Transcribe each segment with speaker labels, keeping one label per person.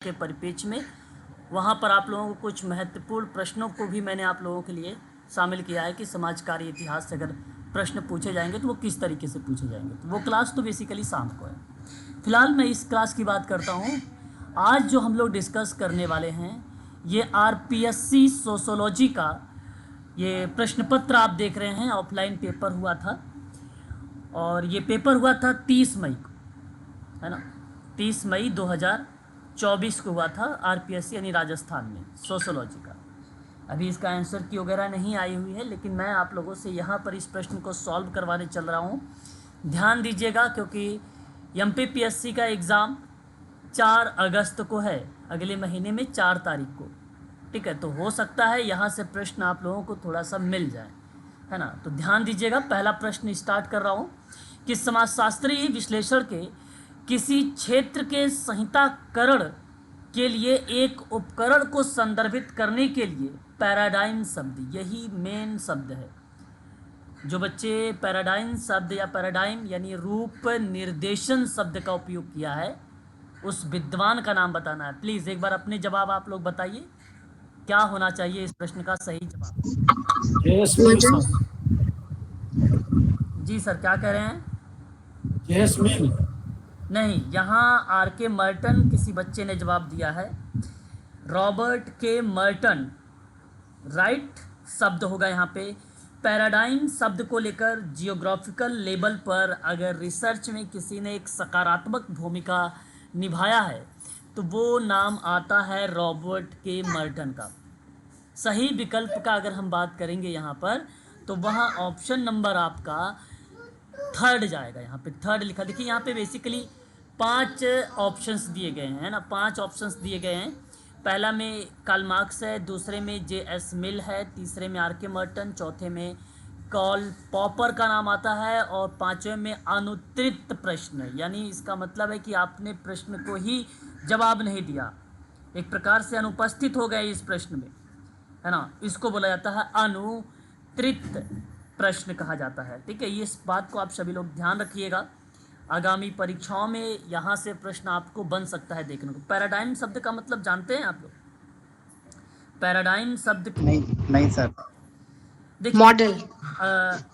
Speaker 1: के परिप्रेक्ष्य में वहाँ पर आप लोगों को कुछ महत्वपूर्ण प्रश्नों को भी मैंने आप लोगों के लिए शामिल किया है कि समाज कार्य इतिहास से अगर प्रश्न पूछे जाएंगे तो वो किस तरीके से पूछे जाएंगे। तो वो क्लास तो बेसिकली शाम को है। फिलहाल मैं इस क्लास की बात करता हूँ। आज जो हम लोग डिस्कस करने वाले हैं ये आरपीएससी सोशोलॉजी का ये प्रश्न पत्र आप देख रहे हैं। ऑफलाइन पेपर हुआ था और ये पेपर हुआ था 30 मई को, है ना। 30 मई 2024 को हुआ था आरपीएससी यानी राजस्थान में सोशोलॉजी का। अभी इसका आंसर की वगैरह नहीं आई हुई है, लेकिन मैं आप लोगों से यहाँ पर इस प्रश्न को सॉल्व करवाने चल रहा हूँ। ध्यान दीजिएगा क्योंकि एमपीपीएससी का एग्ज़ाम 4 अगस्त को है, अगले महीने में 4 तारीख को। ठीक है, तो हो सकता है यहाँ से प्रश्न आप लोगों को थोड़ा सा मिल जाए, है ना। तो ध्यान दीजिएगा, पहला प्रश्न स्टार्ट कर रहा हूँ कि समाजशास्त्रीय विश्लेषण के किसी क्षेत्र के संहिताकरण के लिए एक उपकरण को संदर्भित करने के लिए पैराडाइम शब्द, यही मेन शब्द है। जो बच्चे पैराडाइम शब्द या पैराडाइम यानी रूप निर्देशन शब्द का उपयोग किया है उस विद्वान का नाम बताना है। प्लीज़ एक बार अपने जवाब आप लोग बताइए, क्या होना चाहिए इस प्रश्न का सही जवाब। जी सर, क्या कह रहे हैं?
Speaker 2: जैस्मिन
Speaker 1: नहीं, यहाँ आर के मर्टन किसी बच्चे ने जवाब दिया है। रॉबर्ट के मर्टन राइट शब्द होगा यहाँ पे। पैराडाइम शब्द को लेकर जियोग्राफिकल लेवल पर अगर रिसर्च में किसी ने एक सकारात्मक भूमिका निभाया है तो वो नाम आता है रॉबर्ट के मर्टन का। सही विकल्प का अगर हम बात करेंगे यहाँ पर तो वहाँ ऑप्शन नंबर आपका थर्ड जाएगा। यहाँ पे थर्ड लिखा, देखिए यहाँ पे बेसिकली 5 ऑप्शंस दिए गए हैं, ना। 5 ऑप्शंस दिए गए हैं। पहला में कार्ल मार्क्स है, दूसरे में जे.एस. मिल है, तीसरे में आर के मर्टन, चौथे में कार्ल पॉपर का नाम आता है और पांचवें में अनुत्तरित प्रश्न, यानी इसका मतलब है कि आपने प्रश्न को ही जवाब नहीं दिया, एक प्रकार से अनुपस्थित हो गए इस प्रश्न में, है ना। इसको बोला जाता है अनुत्तरित प्रश्न कहा जाता है। ठीक है, ये इस बात को आप सभी लोग ध्यान रखिएगा। आगामी परीक्षाओं में यहाँ से प्रश्न आपको बन सकता है देखने को। पैराडाइम शब्द का मतलब जानते हैं आप लोग? पैराडाइम शब्द
Speaker 2: नहीं सर।
Speaker 1: देखिए
Speaker 3: मॉडल।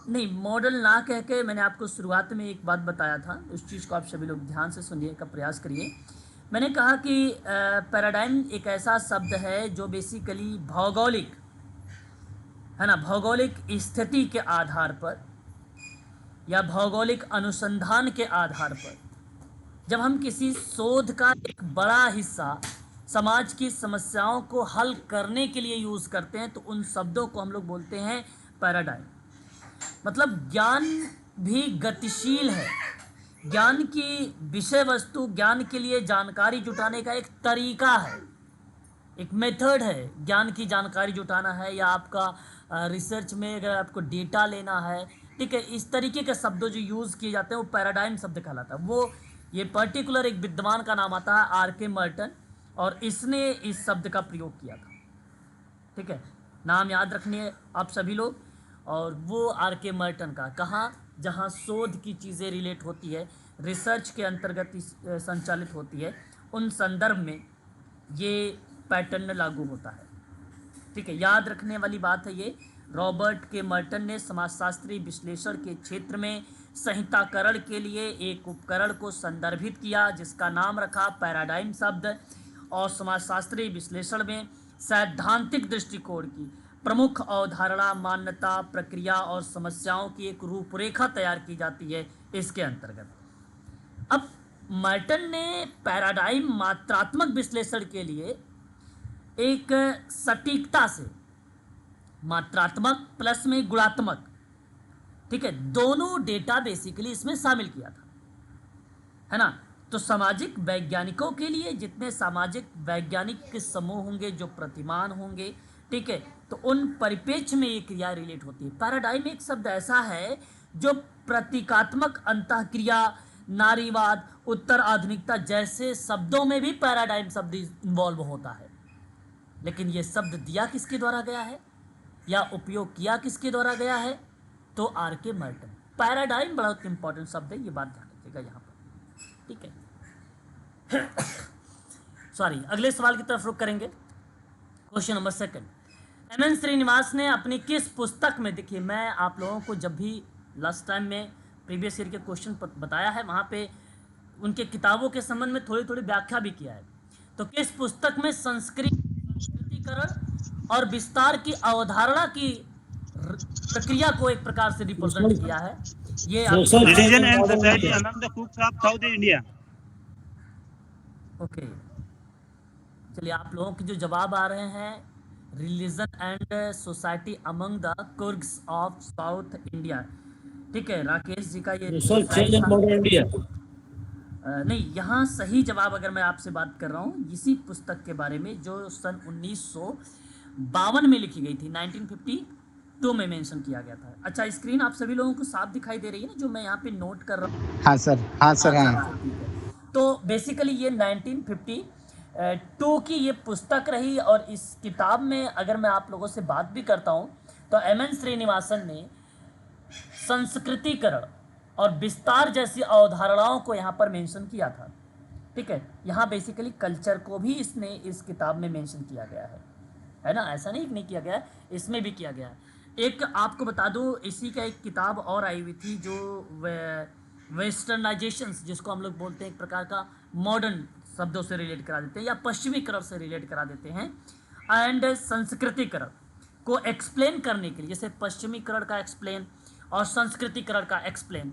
Speaker 1: नहीं, मॉडल ना कह के मैंने आपको शुरुआत में एक बात बताया था, उस चीज़ को आप सभी लोग ध्यान से सुनिए का प्रयास करिए। मैंने कहा कि पैराडाइम एक ऐसा शब्द है जो बेसिकली भौगोलिक, है ना, भौगोलिक स्थिति के आधार पर या भौगोलिक अनुसंधान के आधार पर जब हम किसी शोध का एक बड़ा हिस्सा समाज की समस्याओं को हल करने के लिए यूज़ करते हैं तो उन शब्दों को हम लोग बोलते हैं पैराडाइम। मतलब ज्ञान भी गतिशील है, ज्ञान की विषय वस्तु, ज्ञान के लिए जानकारी जुटाने का एक तरीका है, एक मेथड है। ज्ञान की जानकारी जुटाना है या आपका रिसर्च में अगर आपको डेटा लेना है, ठीक है, इस तरीके के शब्दों जो यूज़ किए जाते हैं वो पैराडाइम शब्द कहलाता है। वो ये पर्टिकुलर एक विद्वान का नाम आता है आर के मर्टन और इसने इस शब्द का प्रयोग किया था। ठीक है, नाम याद रखनी आप सभी लोग। और वो आर के मर्टन का, कहाँ, जहाँ शोध की चीज़ें रिलेट होती है, रिसर्च के अंतर्गत संचालित होती है, उन संदर्भ में ये पैटर्न लागू होता है। ठीक है, याद रखने वाली बात है ये। रॉबर्ट के मर्टन ने समाजशास्त्री विश्लेषण के क्षेत्र में संहिताकरण के लिए एक उपकरण को संदर्भित किया जिसका नाम रखा पैराडाइम शब्द, और समाजशास्त्री विश्लेषण में सैद्धांतिक दृष्टिकोण की प्रमुख अवधारणा, मान्यता, प्रक्रिया और समस्याओं की एक रूपरेखा तैयार की जाती है इसके अंतर्गत। अब मर्टन ने पैराडाइम मात्रात्मक विश्लेषण के लिए एक सटीकता से, मात्रात्मक प्लस में गुणात्मक, ठीक है, दोनों डेटा बेसिकली इसमें शामिल किया था, है ना। तो सामाजिक वैज्ञानिकों के लिए जितने सामाजिक वैज्ञानिक समूह होंगे जो प्रतिमान होंगे, ठीक है, तो उन परिप्रेक्ष्य में ये क्रिया रिलेट होती है। पैराडाइम एक शब्द ऐसा है जो प्रतीकात्मक अंतःक्रिया, नारीवाद, उत्तर आधुनिकता जैसे शब्दों में भी पैराडाइम शब्द इन्वॉल्व होता है। लेकिन ये शब्द दिया किसके द्वारा गया है या उपयोग किया किसके द्वारा गया है? तो आर के मर्टन। पैराडाइम बड़ा इंपॉर्टेंट शब्द है, ये बात ध्यान रखिएगा यहाँ पर। ठीक है, सॉरी, अगले सवाल की तरफ रुख करेंगे। Question number second, M N. Srinivas ने अपनी किस पुस्तक में, देखिए मैं आप लोगों को जब भी लास्ट टाइम में प्रीवियस ईयर के क्वेश्चन बताया है वहाँ पे उनके किताबों के संबंध में थोड़ी थोड़ी व्याख्या भी किया है। तो किस पुस्तक में संस्कृतिकरण और विस्तार की अवधारणा की प्रक्रिया को एक प्रकार से रिप्रेजेंट किया है, ये
Speaker 3: religion and society among the कुक्स of south India.
Speaker 1: Okay, चलिए आप लोगों के जो जवाब आ रहे हैं, religion and society among the कुक्स of south India, ठीक है। राकेश जी का ये
Speaker 2: चेंज इन मॉडर्न इंडिया।
Speaker 1: नहीं, यहाँ सही जवाब अगर मैं आपसे बात कर रहा हूँ इसी पुस्तक के बारे में जो सन 1952 में लिखी गई थी, 1952 में मेंशन किया गया था। अच्छा, स्क्रीन आप सभी लोगों को साफ दिखाई दे रही है ना, जो मैं यहाँ पे नोट कर रहा हूँ?
Speaker 2: हाँ सर, हाँ सर, हाँ।
Speaker 1: तो बेसिकली ये 1952 की ये पुस्तक रही, और इस किताब में अगर मैं आप लोगों से बात भी करता हूँ तो एम.एन. श्रीनिवासन ने संस्कृतिकरण और विस्तार जैसी अवधारणाओं को यहाँ पर मेंशन किया था, ठीक है। यहाँ बेसिकली कल्चर को भी इसने इस किताब में मेंशन किया गया है ना, ऐसा नहीं किया गया है, इसमें भी किया गया है। एक आपको बता दूँ, इसी का एक किताब और आई हुई थी जो वेस्टर्नाइजेशंस, जिसको हम लोग बोलते हैं एक प्रकार का मॉडर्न शब्दों से रिलेट करा देते हैं या पश्चिमीकरण से रिलेट करा देते हैं, एंड संस्कृतिकरण को एक्सप्लेन करने के लिए, जैसे पश्चिमीकरण का एक्सप्लेन और संस्कृतिकरण का एक्सप्लेन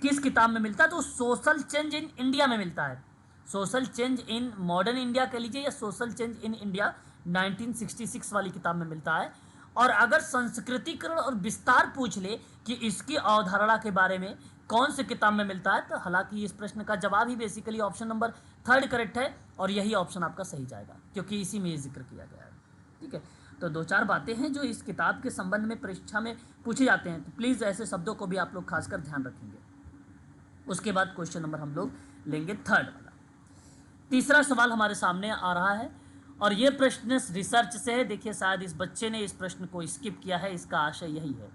Speaker 1: किस किताब में मिलता है? तो सोशल चेंज इन इंडिया में मिलता है। Social change in modern India कह लीजिए या सोशल चेंज इन इंडिया 1966 वाली किताब में मिलता है। और अगर संस्कृतिकरण और विस्तार पूछ ले कि इसकी अवधारणा के बारे में कौन से किताब में मिलता है, तो हालांकि इस प्रश्न का जवाब ही बेसिकली ऑप्शन नंबर 3 करेक्ट है, और यही ऑप्शन आपका सही जाएगा क्योंकि इसी में जिक्र किया गया है, ठीक है। तो दो चार बातें हैं जो इस किताब के संबंध में परीक्षा में पूछे जाते हैं, तो प्लीज़ ऐसे शब्दों को भी आप लोग खासकर ध्यान रखेंगे। उसके बाद क्वेश्चन नंबर हम लोग लेंगे 3 वाला। तीसरा सवाल हमारे सामने आ रहा है और ये प्रश्न रिसर्च से है। देखिए शायद इस बच्चे ने इस प्रश्न को स्किप किया है, इसका आशय यही है,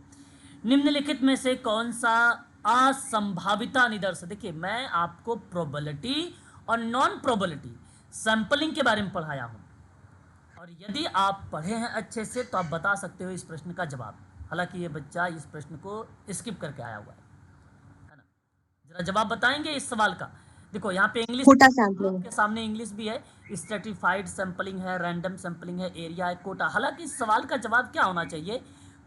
Speaker 1: निम्नलिखित में से कौन सा असंभाविता निदर्श, देखिए मैं आपको प्रोबेबिलिटी और नॉन प्रोबेबिलिटी सैंपलिंग के बारे में पढ़ाया हूँ, और यदि आप पढ़े हैं अच्छे से तो आप बता सकते हो इस प्रश्न का जवाब। हालांकि ये बच्चा इस प्रश्न को स्किप करके आया हुआ है ना। जरा जवाब बताएंगे इस सवाल का। देखो यहाँ पे इंग्लिश के सामने इंग्लिश भी है, स्ट्रेटिफाइड सैंपलिंग है, रैंडम सैंपलिंग है, एरिया है, कोटा। हालांकि इस सवाल का जवाब क्या होना चाहिए?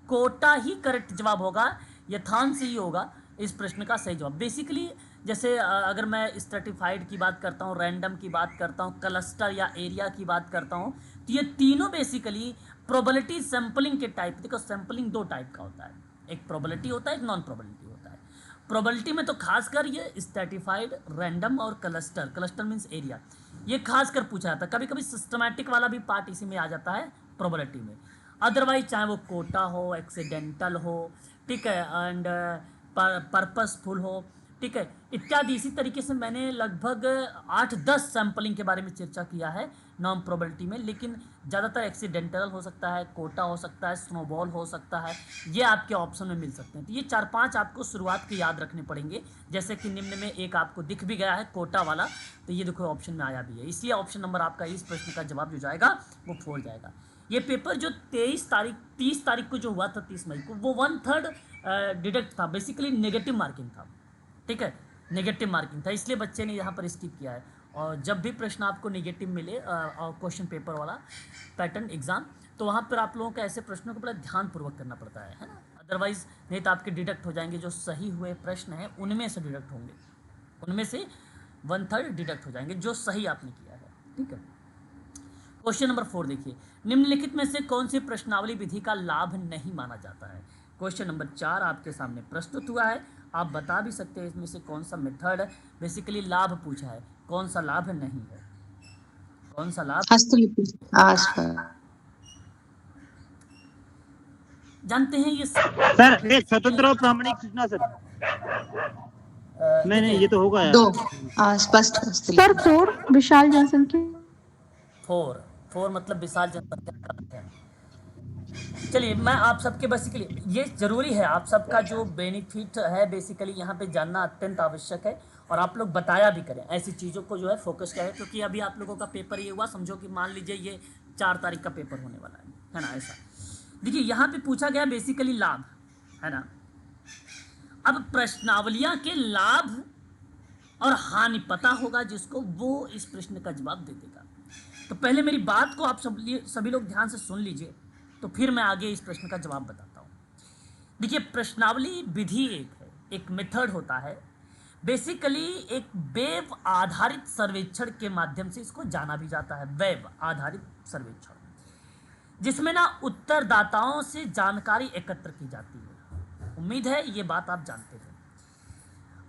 Speaker 1: कोटा ही करेक्ट जवाब होगा, यथांश ही होगा इस प्रश्न का सही जवाब। बेसिकली जैसे अगर मैं स्ट्रेटिफाइड की बात करता हूँ, रैंडम की बात करता हूँ, क्लस्टर या एरिया की बात करता हूँ, तो ये तीनों बेसिकली प्रोबेबिलिटी सैंपलिंग के टाइप। देखो सैंपलिंग 2 टाइप का होता है, एक प्रोबेबिलिटी होता है, एक नॉन प्रोबेबिलिटी होता है। प्रोबेबिलिटी में तो खासकर ये स्ट्रेटिफाइड, रैंडम और क्लस्टर, क्लस्टर मीन्स एरिया, ये खासकर पूछा जाता है। कभी कभी सिस्टमैटिक वाला भी पार्ट इसी में आ जाता है प्रोबेबिलिटी में। अदरवाइज चाहे वो कोटा हो, एक्सीडेंटल हो, ठीक है, एंड पर्पसफुल हो, ठीक है, इत्यादि। इसी तरीके से मैंने लगभग 8-10 सैंपलिंग के बारे में चर्चा किया है नॉन प्रोबेबिलिटी में, लेकिन ज़्यादातर एक्सीडेंटल हो सकता है, कोटा हो सकता है, स्नोबॉल हो सकता है, ये आपके ऑप्शन में मिल सकते हैं। तो ये 4-5 आपको शुरुआत के याद रखने पड़ेंगे। जैसे कि निम्न में एक आपको दिख भी गया है कोटा वाला, तो ये देखो ऑप्शन में आया भी है, इसलिए ऑप्शन नंबर आपका इस प्रश्न का जवाब जो जाएगा वो 4 जाएगा। ये पेपर जो 30 तारीख को जो हुआ था, 30 मई को, वो 1/3 डिडक्ट था, बेसिकली नेगेटिव मार्किंग था, ठीक है, नेगेटिव मार्किंग था, इसलिए बच्चे ने यहाँ पर स्किप किया है। और जब भी प्रश्न आपको नेगेटिव मिले क्वेश्चन पेपर वाला पैटर्न एग्जाम, तो वहाँ पर आप लोगों को ऐसे प्रश्नों को बड़ा ध्यानपूर्वक करना पड़ता है ना, अदरवाइज नहीं तो आपके डिडक्ट हो जाएंगे। जो सही हुए प्रश्न हैं उनमें से डिडक्ट होंगे, उनमें से 1/3 डिडक्ट हो जाएंगे जो सही आपने किया है, ठीक है। क्वेश्चन नंबर 4 देखिए, निम्नलिखित में से कौन सी प्रश्नावली विधि का लाभ नहीं माना जाता है? क्वेश्चन नंबर 4 आपके सामने प्रस्तुत हुआ है, आप बता भी सकते हैं इसमें से कौन सा मेथड बेसिकली लाभ पूछा है, कौन सा लाभ नहीं है, कौन सा लाभ?
Speaker 4: हस्तलिपि
Speaker 1: जानते हैं ये
Speaker 3: सर एक स्वतंत्र और प्रामाणिक सूचना सर। नहीं ये तो होगा यार।
Speaker 4: 2 स्पष्ट हस्तलिपि
Speaker 5: सर 4 विशाल जनसंख्या।
Speaker 1: 4 मतलब विशाल जनसंख्या का अध्ययन। चलिए मैं आप सबके बेसिकली ये ज़रूरी है, आप सबका जो बेनिफिट है बेसिकली यहाँ पे जानना अत्यंत आवश्यक है, और आप लोग बताया भी करें, ऐसी चीज़ों को जो है फोकस करें, क्योंकि अभी आप लोगों का पेपर ये हुआ, समझो कि मान लीजिए ये 4 तारीख का पेपर होने वाला है ना। ऐसा देखिए यहाँ पे पूछा गया बेसिकली लाभ, है ना। अब प्रश्नावलियाँ के लाभ और हानि पता होगा जिसको, वो इस प्रश्न का जवाब दे देगा। तो पहले मेरी बात को आप सभी लोग ध्यान से सुन लीजिए, तो फिर मैं आगे इस प्रश्न का जवाब बताता हूँ। देखिए प्रश्नावली विधि एक मेथड होता है, बेसिकली एक वेब आधारित सर्वेक्षण के माध्यम से इसको जाना भी जाता है, वेब आधारित सर्वेक्षण, जिसमें ना उत्तरदाताओं से जानकारी एकत्र की जाती है। उम्मीद है ये बात आप जानते हैं।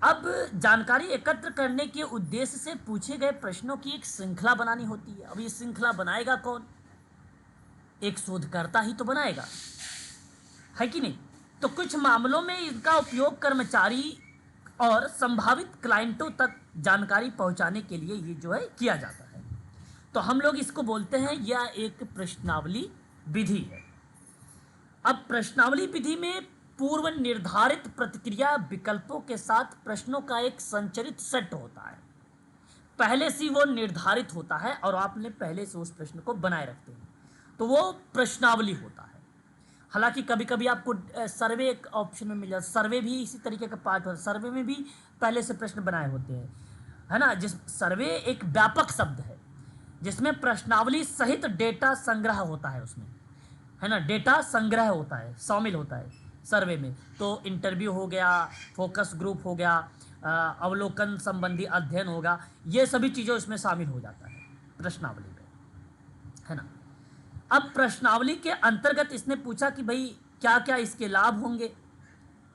Speaker 1: अब जानकारी एकत्र करने के उद्देश्य से पूछे गए प्रश्नों की एक श्रृंखला बनानी होती है। अब ये श्रृंखला बनाएगा कौन? एक शोधकर्ता ही तो बनाएगा, है कि नहीं। तो कुछ मामलों में इनका उपयोग कर्मचारी और संभावित क्लाइंटों तक जानकारी पहुंचाने के लिए ये जो है किया जाता है। तो हम लोग इसको बोलते हैं यह एक प्रश्नावली विधि है। अब प्रश्नावली विधि में पूर्व निर्धारित प्रतिक्रिया विकल्पों के साथ प्रश्नों का एक संचरित सेट होता है। पहले से वो निर्धारित होता है और आपने पहले से उस प्रश्न को बनाए रखते हैं, तो वो प्रश्नावली होता है। हालांकि कभी कभी आपको सर्वे एक ऑप्शन में मिल जाता है, सर्वे भी इसी तरीके का पार्ट होता है। सर्वे में भी पहले से प्रश्न बनाए होते हैं, है ना। जिस सर्वे एक व्यापक शब्द है जिसमें प्रश्नावली सहित डेटा संग्रह होता है, उसमें, है ना, डेटा संग्रह होता है, शामिल होता है सर्वे में। तो इंटरव्यू हो गया, फोकस ग्रुप हो गया, अवलोकन संबंधी अध्ययन होगा, ये सभी चीज़ें उसमें शामिल हो जाता है प्रश्नावली में, है ना। अब प्रश्नावली के अंतर्गत इसने पूछा कि भाई क्या क्या इसके लाभ होंगे,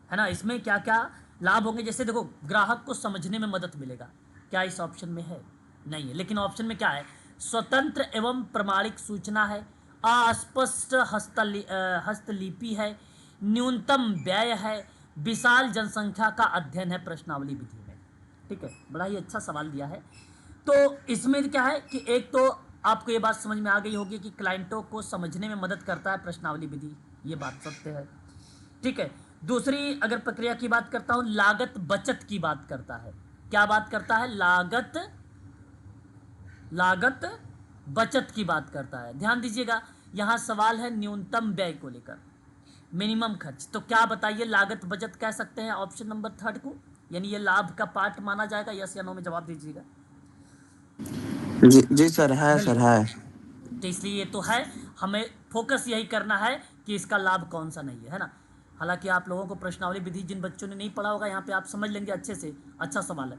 Speaker 1: है ना, इसमें क्या क्या लाभ होंगे। जैसे देखो, ग्राहक को समझने में मदद मिलेगा, क्या इस ऑप्शन में है? नहीं है। लेकिन ऑप्शन में क्या है? स्वतंत्र एवं प्रमाणिक सूचना है, अस्पष्ट हस्तलिपि है, न्यूनतम व्यय है, विशाल जनसंख्या का अध्ययन है प्रश्नावली विधि में। ठीक है, बड़ा ही अच्छा सवाल दिया है। तो इसमें क्या है कि एक तो आपको ये बात समझ में आ गई होगी कि क्लाइंटों को समझने में मदद करता है प्रश्नावली विधि, ये बात सत्य है। ठीक है, दूसरी अगर प्रक्रिया की बात करता हूँ, लागत बचत की बात करता है। क्या बात करता है? लागत बचत की बात करता है। ध्यान दीजिएगा, यहाँ सवाल है न्यूनतम व्यय को लेकर, मिनिमम खर्च। तो क्या बताइए, लागत बचत कह सकते हैं ऑप्शन नंबर 3 को, यानी ये लाभ का पार्ट माना जाएगा? यस या नो में जवाब दीजिएगा।
Speaker 6: जी जी सर, है सर, है।
Speaker 1: तो इसलिए ये तो है, हमें फोकस यही करना है कि इसका लाभ कौन सा नहीं है ना। हालांकि आप लोगों को प्रश्नावली विधि, जिन बच्चों ने नहीं पढ़ा होगा, यहाँ पे आप समझ लेंगे अच्छे से। अच्छा सवाल है,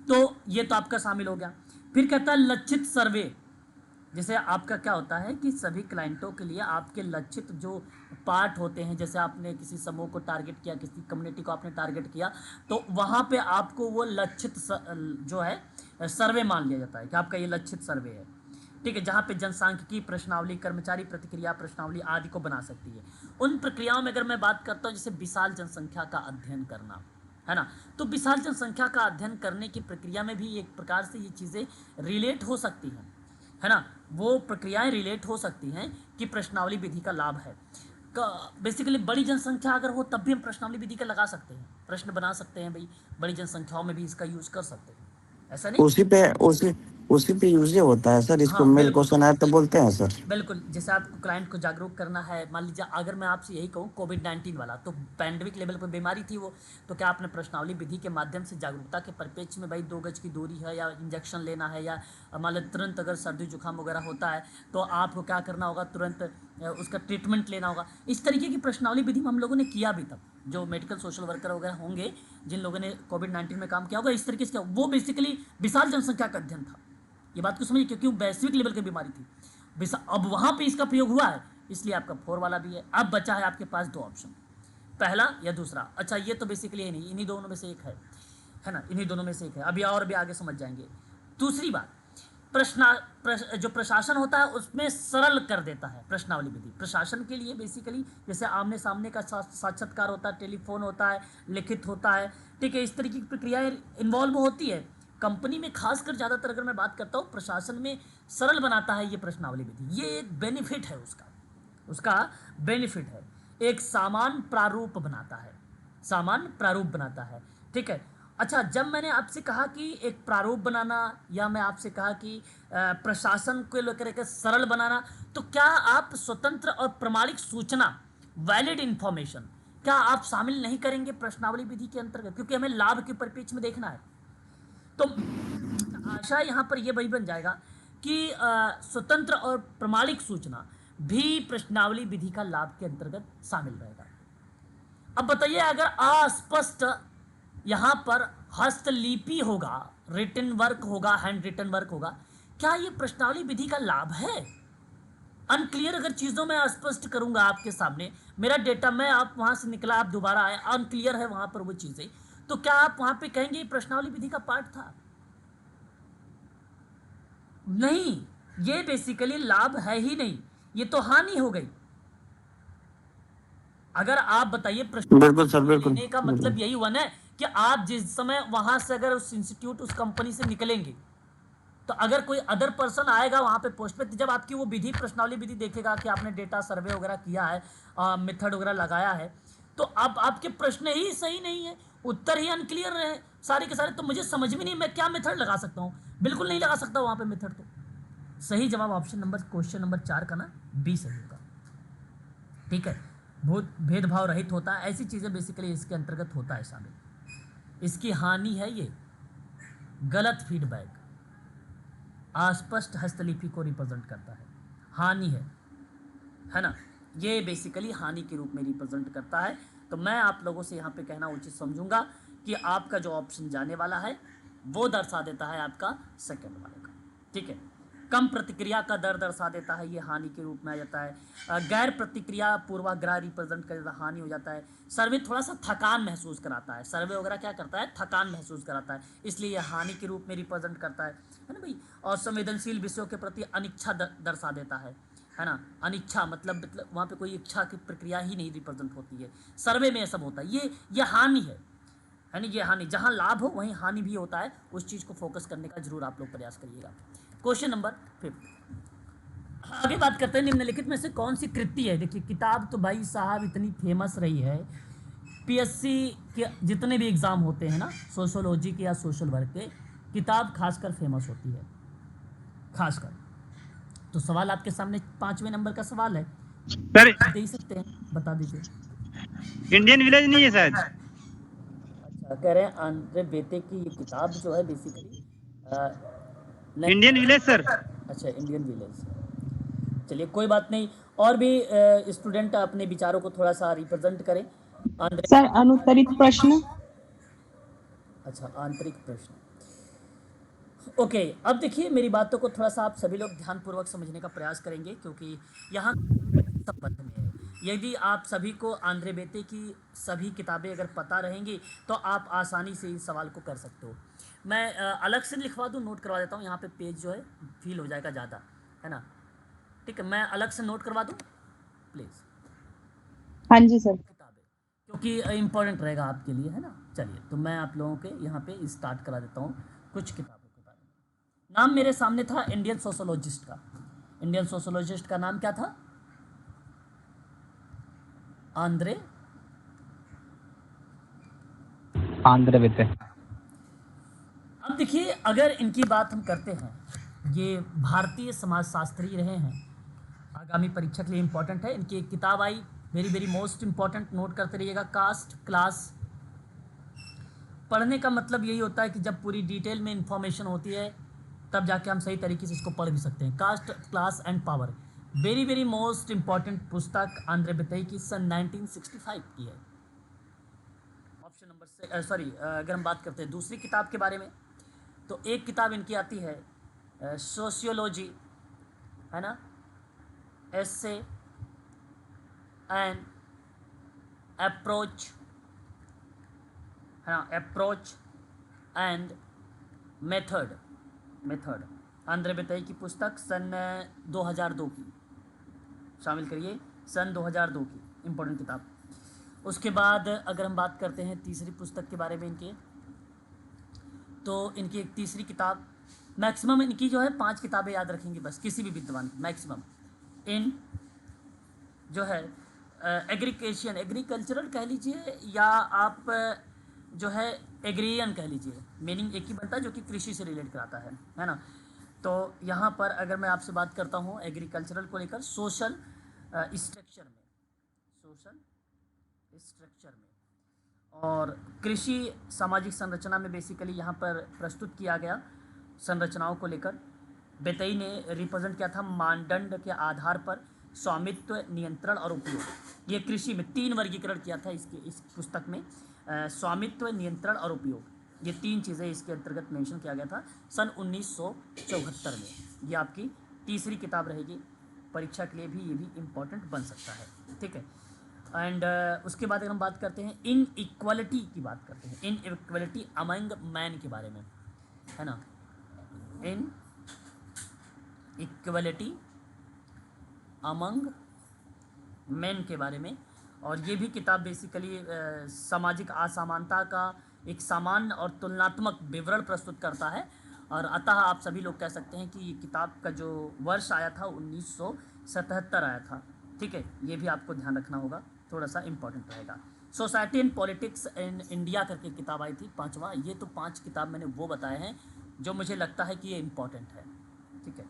Speaker 1: तो ये तो आपका शामिल हो गया। फिर कहता है लक्षित सर्वे। जैसे आपका क्या होता है कि सभी क्लाइंटों के लिए आपके लक्षित जो पार्ट होते हैं, जैसे आपने किसी समूह को टारगेट किया, किसी कम्युनिटी को आपने टारगेट किया, तो वहाँ पे आपको वो लक्षित जो है सर्वे मान लिया जाता है कि आपका ये लक्षित सर्वे है। ठीक है, जहाँ पे जनसांख्यिकी प्रश्नावली, कर्मचारी प्रतिक्रिया प्रश्नावली आदि को बना सकती है। उन प्रक्रियाओं में अगर मैं बात करता हूँ, जैसे विशाल जनसंख्या का अध्ययन करना, है ना, तो विशाल जनसंख्या का अध्ययन करने की प्रक्रिया में भी एक प्रकार से ये चीज़ें रिलेट हो सकती हैं, है ना। वो प्रक्रियाएं रिलेट हो सकती हैं कि प्रश्नावली विधि का लाभ है। बेसिकली बड़ी जनसंख्या अगर हो तब भी हम प्रश्नावली विधि का लगा सकते हैं, प्रश्न बना सकते हैं भाई, बड़ी जनसंख्याओं में भी इसका यूज़ कर सकते हैं, ऐसा नहीं।
Speaker 6: उसी पे यूज होता है सर, इसको
Speaker 1: हाँ,
Speaker 6: मेल क्वेश्चन आया तो बोलते हैं सर।
Speaker 1: बिल्कुल। जैसे आपको क्लाइंट को जागरूक करना है, मान लीजिए अगर मैं आपसे यही कहूँ कोविड-19 वाला, तो पैंडेमिक लेवल पर बीमारी थी वो, तो क्या आपने प्रश्नावली विधि के माध्यम से जागरूकता के परिप्रेक्ष्य में भाई 2 गज की दूरी है, या इंजेक्शन लेना है, या मान लो तुरंत अगर सर्दी जुकाम वगैरह होता है तो आपको क्या करना होगा, तुरंत उसका ट्रीटमेंट लेना होगा। इस तरीके की प्रश्नावली विधि हम लोगों ने किया भी तब, जो मेडिकल सोशल वर्कर वगैरह होंगे जिन लोगों ने कोविड-19 में काम किया होगा, इस तरीके से किया। वो बेसिकली विशाल जनसंख्या का अध्ययन था, ये बात को समझिए, क्योंकि वो वैश्विक लेवल की बीमारी थी। अब वहाँ पे इसका प्रयोग हुआ है, इसलिए आपका 4 वाला भी है। अब बचा है आपके पास 2 ऑप्शन, पहला या दूसरा। अच्छा, ये तो बेसिकली है नहीं, इन्हीं दोनों में से एक है ना, इन्हीं दोनों में से एक है। अभी और भी आगे समझ जाएंगे। दूसरी बात, जो प्रशासन होता है उसमें सरल कर देता है प्रश्नावली विधि। प्रशासन के लिए बेसिकली जैसे आमने सामने का साक्षात्कार होता है, टेलीफोन होता है, लिखित होता है, ठीक है, इस तरीके की प्रक्रियाएं इन्वॉल्व होती है। कंपनी में खासकर ज़्यादातर अगर मैं बात करता हूँ, प्रशासन में सरल बनाता है ये प्रश्नावली विधि। ये एक बेनिफिट है उसका बेनिफिट है। एक सामान्य प्रारूप बनाता है, ठीक है। अच्छा, जब मैंने आपसे कहा कि एक प्रारूप बनाना या मैं आपसे कहा कि प्रशासन को लेकर के सरल बनाना, तो क्या आप स्वतंत्र और प्रमाणिक सूचना, वैलिड इंफॉर्मेशन, क्या आप शामिल नहीं करेंगे प्रश्नावली विधि के अंतर्गत? क्योंकि हमें लाभ के परिप्रेक्ष्य में देखना है। तो आशा यहाँ पर यह वही बन जाएगा कि स्वतंत्र और प्रमाणिक सूचना भी प्रश्नावली विधि का लाभ के अंतर्गत शामिल रहेगा। अब बताइए, अगर अस्पष्ट यहाँ पर हस्तलिपि होगा, रिटन वर्क होगा, हैंड रिटन वर्क होगा, क्या ये प्रश्नावली विधि का लाभ है? अनक्लियर अगर चीज़ों में अस्पष्ट करूंगा आपके सामने, मेरा डेटा मैं आप वहां से निकला, आप दोबारा आए, अनक्लियर है वहां पर वो चीज़ें, तो क्या आप वहां पे कहेंगे ये प्रश्नावली विधि का पार्ट था? नहीं, ये बेसिकली लाभ है ही नहीं, ये तो हानि हो गई। अगर आप बताइए
Speaker 6: बिल्कुल सर, बिल्कुल
Speaker 1: लेने का मतलब यही हुआ ना कि आप जिस समय वहां से अगर उस इंस्टीट्यूट, उस कंपनी से निकलेंगे, तो अगर कोई अदर पर्सन आएगा वहां पे पोस्ट पे, जब आपकी वो विधि, प्रश्नावली विधि देखेगा कि आपने डेटा सर्वे वगैरह किया है, मेथड वगैरह लगाया है, तो अब आपके प्रश्न ही सही नहीं है, उत्तर ही अनक्लियर रहे सारे के सारे, तो मुझे समझ में नहीं मैं क्या मेथड लगा सकता हूँ। बिल्कुल नहीं लगा सकता वहां पे मेथड। तो सही जवाब ऑप्शन नंबर, क्वेश्चन नंबर 4 का ना, बी सही होगा। ठीक है, बहुत भेदभाव रहित होता है, ऐसी चीज़ें बेसिकली इसके अंतर्गत होता है शामिल। इसकी हानि है ये गलत फीडबैक, अस्पष्ट हस्तलिपि को रिप्रेजेंट करता है, हानि है ना, ये बेसिकली हानि के रूप में रिप्रेजेंट करता है। तो मैं आप लोगों से यहाँ पे कहना उचित समझूंगा कि आपका जो ऑप्शन जाने वाला है वो दर्शा देता है आपका सेकंड वाले का। ठीक है, कम प्रतिक्रिया का दर दर्शा देता है, ये हानि के रूप में आ जाता है। गैर प्रतिक्रिया पूर्वाग्रह रिप्रेजेंट कर देता है, हानि हो जाता है। सर्वे थोड़ा सा थकान महसूस कराता है, सर्वे वगैरह क्या करता है, थकान महसूस कराता है, इसलिए यह हानि के रूप में रिप्रेजेंट करता है ना भाई। और संवेदनशील विषयों के प्रति अनिच्छा दर्शा देता है ना, अनिच्छा मतलब वहाँ पे कोई इच्छा की प्रक्रिया ही नहीं रिप्रेजेंट होती है, सर्वे में ये सब होता है। ये हानि है ना, ये हानि, जहाँ लाभ हो वहीं हानि भी होता है, उस चीज़ को फोकस करने का जरूर आप लोग प्रयास करिएगा। क्वेश्चन नंबर 5 आगे बात करते हैं, निम्नलिखित में से कौन सी कृति है? देखिए, किताब तो भाई साहब इतनी फेमस रही है, पीएससी के जितने भी एग्ज़ाम होते हैं ना, सोशोलॉजी के या सोशल वर्क के, किताब खासकर फेमस होती है, खासकर। तो सवाल आपके सामने 5वें नंबर का सवाल है,
Speaker 3: सर
Speaker 1: दे ही सकते हैं, बता दीजिए।
Speaker 3: इंडियन विलेज नहीं है शायद?
Speaker 1: अच्छा, कह रहे हैं आंद्रे बेते की ये किताब जो है बेसिकली
Speaker 3: इंडियन विलेज सर।
Speaker 1: अच्छा, इंडियन विलेज, चलिए कोई बात नहीं। और भी स्टूडेंट अपने विचारों को थोड़ा सा रिप्रेजेंट करें। आंद्रे,
Speaker 5: सर अनुत्तरित प्रश्न।
Speaker 1: अच्छा, आंतरिक प्रश्न, ओके। अब देखिए, मेरी बातों को थोड़ा सा आप सभी लोग ध्यानपूर्वक समझने का प्रयास करेंगे, क्योंकि यहाँ संबंध में है। यदि आप सभी को आंद्रे बेते की सभी किताबें अगर पता रहेंगी तो आप आसानी से इस सवाल को कर सकते हो। मैं अलग से लिखवा दूँ, नोट करवा देता हूँ, यहाँ पे पेज जो है फील हो जाएगा ज़्यादा, है ना। ठीक है, मैं अलग से नोट करवा दूँ प्लीज़।
Speaker 5: हाँ जी सर।
Speaker 1: किताबें क्योंकि इम्पोर्टेंट रहेगा आपके लिए, है ना। चलिए, तो मैं आप लोगों के यहाँ पे स्टार्ट करा देता हूँ कुछ किताबों के बारे में। नाम मेरे सामने था इंडियन सोशोलॉजिस्ट का। इंडियन सोशोलॉजिस्ट का नाम क्या था? आंद्रे
Speaker 2: बेते।
Speaker 1: अब देखिए, अगर इनकी बात हम करते हैं, ये भारतीय समाजशास्त्री रहे हैं, आगामी परीक्षा के लिए इंपॉर्टेंट है। इनकी एक किताब आई, very very most important, note करते रहिएगा, कास्ट क्लास। पढ़ने का मतलब यही होता है कि जब पूरी डिटेल में इंफॉर्मेशन होती है तब जाके हम सही तरीके से इसको पढ़ भी सकते हैं। Cast class and power, very very most important पुस्तक आंद्रे बेते की, सन 1965 की है। ऑप्शन नंबर से सॉरी, अगर हम बात करते हैं दूसरी किताब के बारे में, तो एक किताब इनकी आती है सोशियोलॉजी, है ना, एसे एंड अप्रोच, है ना, अप्रोच एंड मेथड। आंद्रे बेते की पुस्तक सन 2002 की, शामिल करिए, सन 2002 की इंपॉर्टेंट किताब। उसके बाद अगर हम बात करते हैं तीसरी पुस्तक के बारे में इनके, तो इनकी एक तीसरी किताब, मैक्सिमम इनकी जो है 5 किताबें याद रखेंगे बस, किसी भी विद्वान की मैक्सिमम, इन जो है एग्रीकल्चरल कह लीजिए, या आप जो है एग्रियन कह लीजिए, मीनिंग एक ही बनता है जो कि कृषि से रिलेट कराता है ना। तो यहाँ पर अगर मैं आपसे बात करता हूँ एग्रीकल्चरल को लेकर सोशल स्ट्रक्चर में, सोशल स्ट्रक्चर में और कृषि सामाजिक संरचना में बेसिकली यहाँ पर प्रस्तुत किया गया संरचनाओं को लेकर बेतई ने रिप्रेजेंट किया था मानदंड के आधार पर स्वामित्व, नियंत्रण और उपयोग। ये कृषि में 3 वर्गीकरण किया था इस पुस्तक में, स्वामित्व, नियंत्रण और उपयोग, ये 3 चीज़ें इसके अंतर्गत मेंशन किया गया था सन 1974 में। ये आपकी तीसरी किताब रहेगी, परीक्षा के लिए भी ये भी इम्पोर्टेंट बन सकता है, ठीक है। एंड उसके बाद अगर हम बात करते हैं इन इक्वालिटी की बात करते हैं, इन इक्वालिटी अमंग मैन के बारे में, है ना, इन इक्वलिटी अमंग मैन के बारे में। और ये भी किताब बेसिकली सामाजिक असमानता का एक सामान्य और तुलनात्मक विवरण प्रस्तुत करता है। और अतः आप सभी लोग कह सकते हैं कि ये किताब का जो वर्ष आया था 1977 आया था, ठीक है। ये भी आपको ध्यान रखना होगा, थोड़ा सा इम्पोर्टेंट रहेगा। Society and politics in India करके किताब आई थी 5वां। ये तो 5 किताब मैंने वो बताए हैं जो मुझे लगता है कि ये इम्पोर्टेंट है, ठीक है।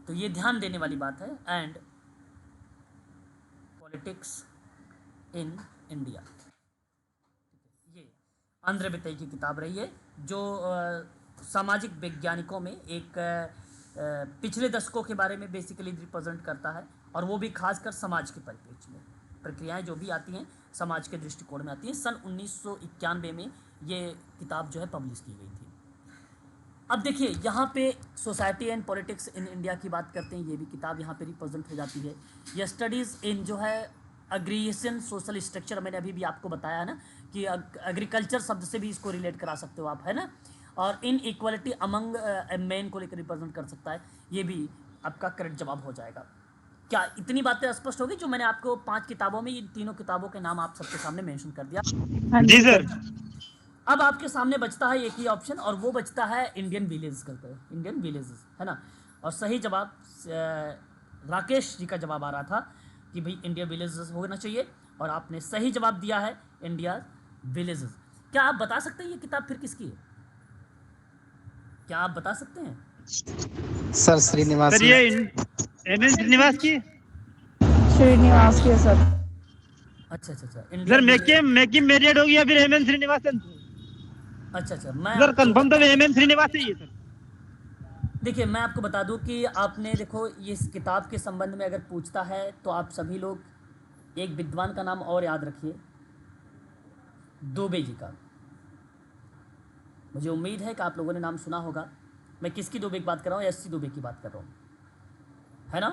Speaker 1: तो ये ध्यान देने वाली बात है। एंड पॉलिटिक्स इन इंडिया, ये आंध्र बितई की किताब रही है जो सामाजिक वैज्ञानिकों में एक पिछले दशकों के बारे में बेसिकली रिप्रेजेंट करता है। और वो भी खासकर समाज के परिप्रेक्ष्य में प्रक्रियाएं जो भी आती हैं समाज के दृष्टिकोण में आती हैं। सन 1991 में ये किताब जो है पब्लिश की गई थी। अब देखिए यहाँ पे society and politics in India की बात करते हैं, ये भी किताब यहाँ पे रिप्रेजेंट हो जाती है। यह स्टडीज़ इन जो है अग्रीएशन सोशल स्ट्रक्चर, मैंने अभी भी आपको बताया ना कि एग्रीकल्चर शब्द से भी इसको रिलेट करा सकते हो आप, है ना। और इन इक्वालिटी अमंग मैन को लेकर रिप्रेजेंट कर सकता है, ये भी आपका करेक्ट जवाब हो जाएगा। क्या इतनी बातें स्पष्ट होगी जो मैंने आपको 5 किताबों में इन तीनों किताबों के नाम आप सबके सामने मेंशन कर दिया?
Speaker 3: जी सर।
Speaker 1: अब आपके सामने बचता है एक ही ऑप्शन और वो बचता है इंडियन विलेज करके, इंडियन विलेजेस, है ना। और सही जवाब राकेश जी का जवाब आ रहा था कि भाई इंडिया विलेजेस होना चाहिए और आपने सही जवाब दिया है इंडिया विलेजेस। क्या आप बता सकते हैं ये किताब फिर किसकी है? क्या आप बता सकते हैं?
Speaker 2: सर श्रीनिवास
Speaker 3: सर ये एमएन श्रीनिवास की।
Speaker 5: श्रीनिवास के सर।
Speaker 1: अच्छा अच्छा अच्छा,
Speaker 3: सर मैकिम मेरियट होगी या फिर एमएन श्रीनिवासन?
Speaker 1: अच्छा, मैं
Speaker 3: सर कंफर्म तो एमएन श्रीनिवास ही है सर।
Speaker 1: देखिए मैं आपको बता दूं कि आपने देखो इस किताब के संबंध में अगर पूछता है तो आप सभी लोग एक विद्वान का नाम और याद रखिए, दुबे जी का। मुझे उम्मीद है कि आप लोगों ने नाम सुना होगा। मैं किसकी दुबे की बात कर रहा हूँ? एससी दुबे की बात कर रहा हूँ, है ना।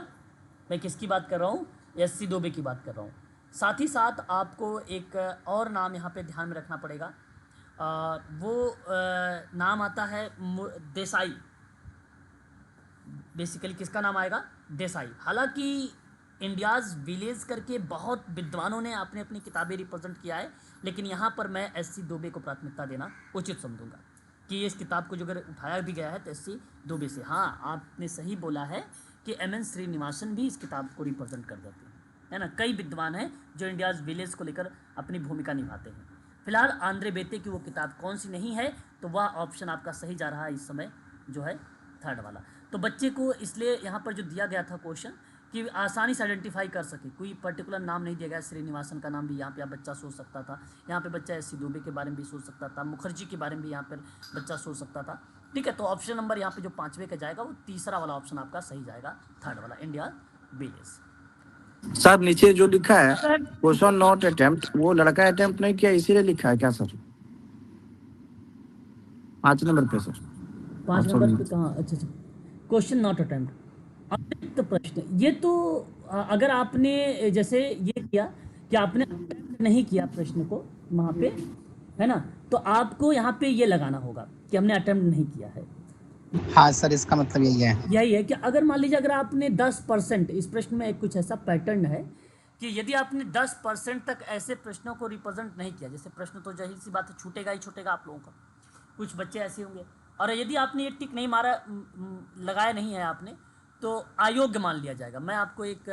Speaker 1: मैं किसकी बात कर रहा हूँ? एससी दुबे की बात कर रहा हूँ। साथ ही साथ आपको एक और नाम यहाँ पे ध्यान में रखना पड़ेगा, वो नाम आता है देसाई। बेसिकली किसका नाम आएगा? देसाई। हालांकि इंडियाज़ विलेज करके बहुत विद्वानों ने अपने अपनी किताबें रिप्रेजेंट किया है, लेकिन यहाँ पर मैं एससी दुबे को प्राथमिकता देना उचित समझूंगा कि इस किताब को जो अगर उठाया भी गया है तो एससी दुबे से। हाँ, आपने सही बोला है कि एमएन श्रीनिवासन भी इस किताब को रिप्रेजेंट कर देते हैं, है ना। कई विद्वान हैं जो इंडियाज़ विलेज को लेकर अपनी भूमिका निभाते हैं। फिलहाल आंध्रे बेते की वो किताब कौन सी नहीं है, तो वह ऑप्शन आपका सही जा रहा है इस समय, जो है 3rd वाला। तो बच्चे को इसलिए यहाँ पर जो दिया गया था क्वेश्चन कि आसानी से आइडेंटिफाई कर सके, कोई पर्टिकुलर नाम नहीं दिया गया। श्रीनिवासन का नाम भी यहाँ पे आप बच्चा सोच सकता था, यहाँ पे बच्चा एससी दुबे के बारे में भी सोच सकता था, मुखर्जी के बारे में भी यहाँ पर बच्चा सोच सकता था, ठीक है। तो ऑप्शन नंबर यहाँ पे जो 5वें का जाएगा वो तीसरा वाला ऑप्शन आपका सही जाएगा, 3rd वाला, इंडिया विलेज।
Speaker 6: सर नीचे जो लिखा है क्वेश्चन नॉट अटेम्प्ट, वो लड़का अटेम्प्ट नहीं किया इसीलिए लिखा है क्या सर? 5 नंबर पे सर,
Speaker 1: 5 नंबर पे कहाँ? अच्छा, क्वेश्चन नॉट अटेम्प्ट अतिरिक्त प्रश्न। ये तो अगर आपने जैसे ये किया कि आपने अटेम्प्ट नहीं किया प्रश्न को वहाँ पे, है ना, तो आपको यहाँ पे ये लगाना होगा कि हमने अटेम्प्ट नहीं किया है।
Speaker 2: हाँ सर, इसका मतलब यही है
Speaker 1: कि अगर मान लीजिए अगर आपने 10%, इस प्रश्न में एक कुछ ऐसा पैटर्न है कि यदि आपने 10% तक ऐसे प्रश्नों को रिप्रेजेंट नहीं किया, जैसे प्रश्न तो जाहिर सी बात है छूटेगा ही छूटेगा आप लोगों का, कुछ बच्चे ऐसे होंगे, और यदि आपने ये टिक नहीं मारा, लगाया नहीं है आपने, तो अयोग्य मान लिया जाएगा। मैं आपको एक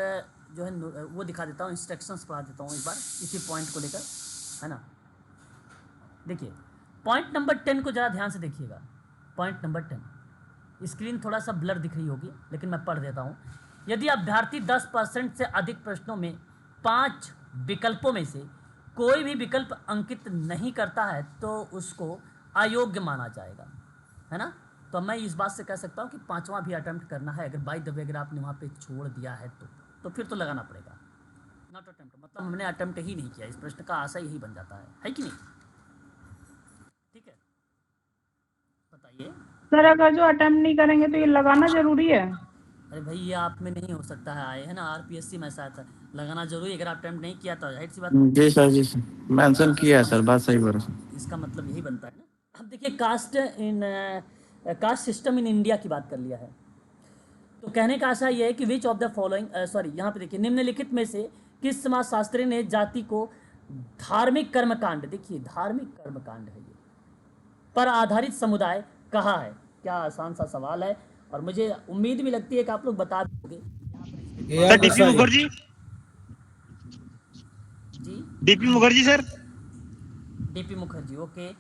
Speaker 1: जो है वो दिखा देता हूँ, इंस्ट्रक्शंस पढ़ा देता हूँ एक बार इसी पॉइंट को लेकर, है ना। देखिए पॉइंट नंबर 10 को ज़रा ध्यान से देखिएगा। पॉइंट नंबर 10, स्क्रीन थोड़ा सा ब्लर दिख रही होगी लेकिन मैं पढ़ देता हूँ। यदि अभ्यर्थी 10% से अधिक प्रश्नों में 5 विकल्पों में से कोई भी विकल्प अंकित नहीं करता है तो उसको अयोग्य माना जाएगा, है ना। तो मैं इस बात से कह सकता हूँ कि 5वां भी अटेम्प्ट करना है। अगर बाय द वे अगर आपने वहाँ पे छोड़ दिया है तो फिर तो लगाना पड़ेगा। नॉट अटेम्प्ट मतलब हमने अटेम्प्ट ही नहीं किया, इस प्रश्न का आशा यही बन जाता है कि नहीं। ठीक है, बताइए।
Speaker 5: सर अगर जो अटेम्प्ट नहीं करेंगे तो ये लगाना जरूरी है?
Speaker 1: अरे भाई ये आप में नहीं हो सकता है, आए है ना आरपीएससी में ऐसा था, लगाना जरूरी। अगर आप अटेम्प्ट नहीं किया तो जाहिर सी बात
Speaker 6: जी सर, जी सर, मेंशन किया है सर, बात सही बोल रहे सर।
Speaker 1: इसका मतलब यही बनता है ना। अब देखिए कास्ट सिस्टम इन इंडिया की बात कर लिया है, तो कहने का आशा यह है कि विच ऑफ द फॉलोइंग यहाँ पे देखिए, निम्नलिखित में से किस समाजशास्त्री ने जाति को धार्मिक कर्मकांड, देखिए धार्मिक कर्मकांड है ये, पर आधारित समुदाय कहा है। क्या आसान सा सवाल है और मुझे उम्मीद भी लगती है कि आप लोग बता दोगे।
Speaker 3: Sir DP Mukherjee.
Speaker 1: जी
Speaker 3: DP Mukherjee sir.
Speaker 1: DP Mukherjee, okay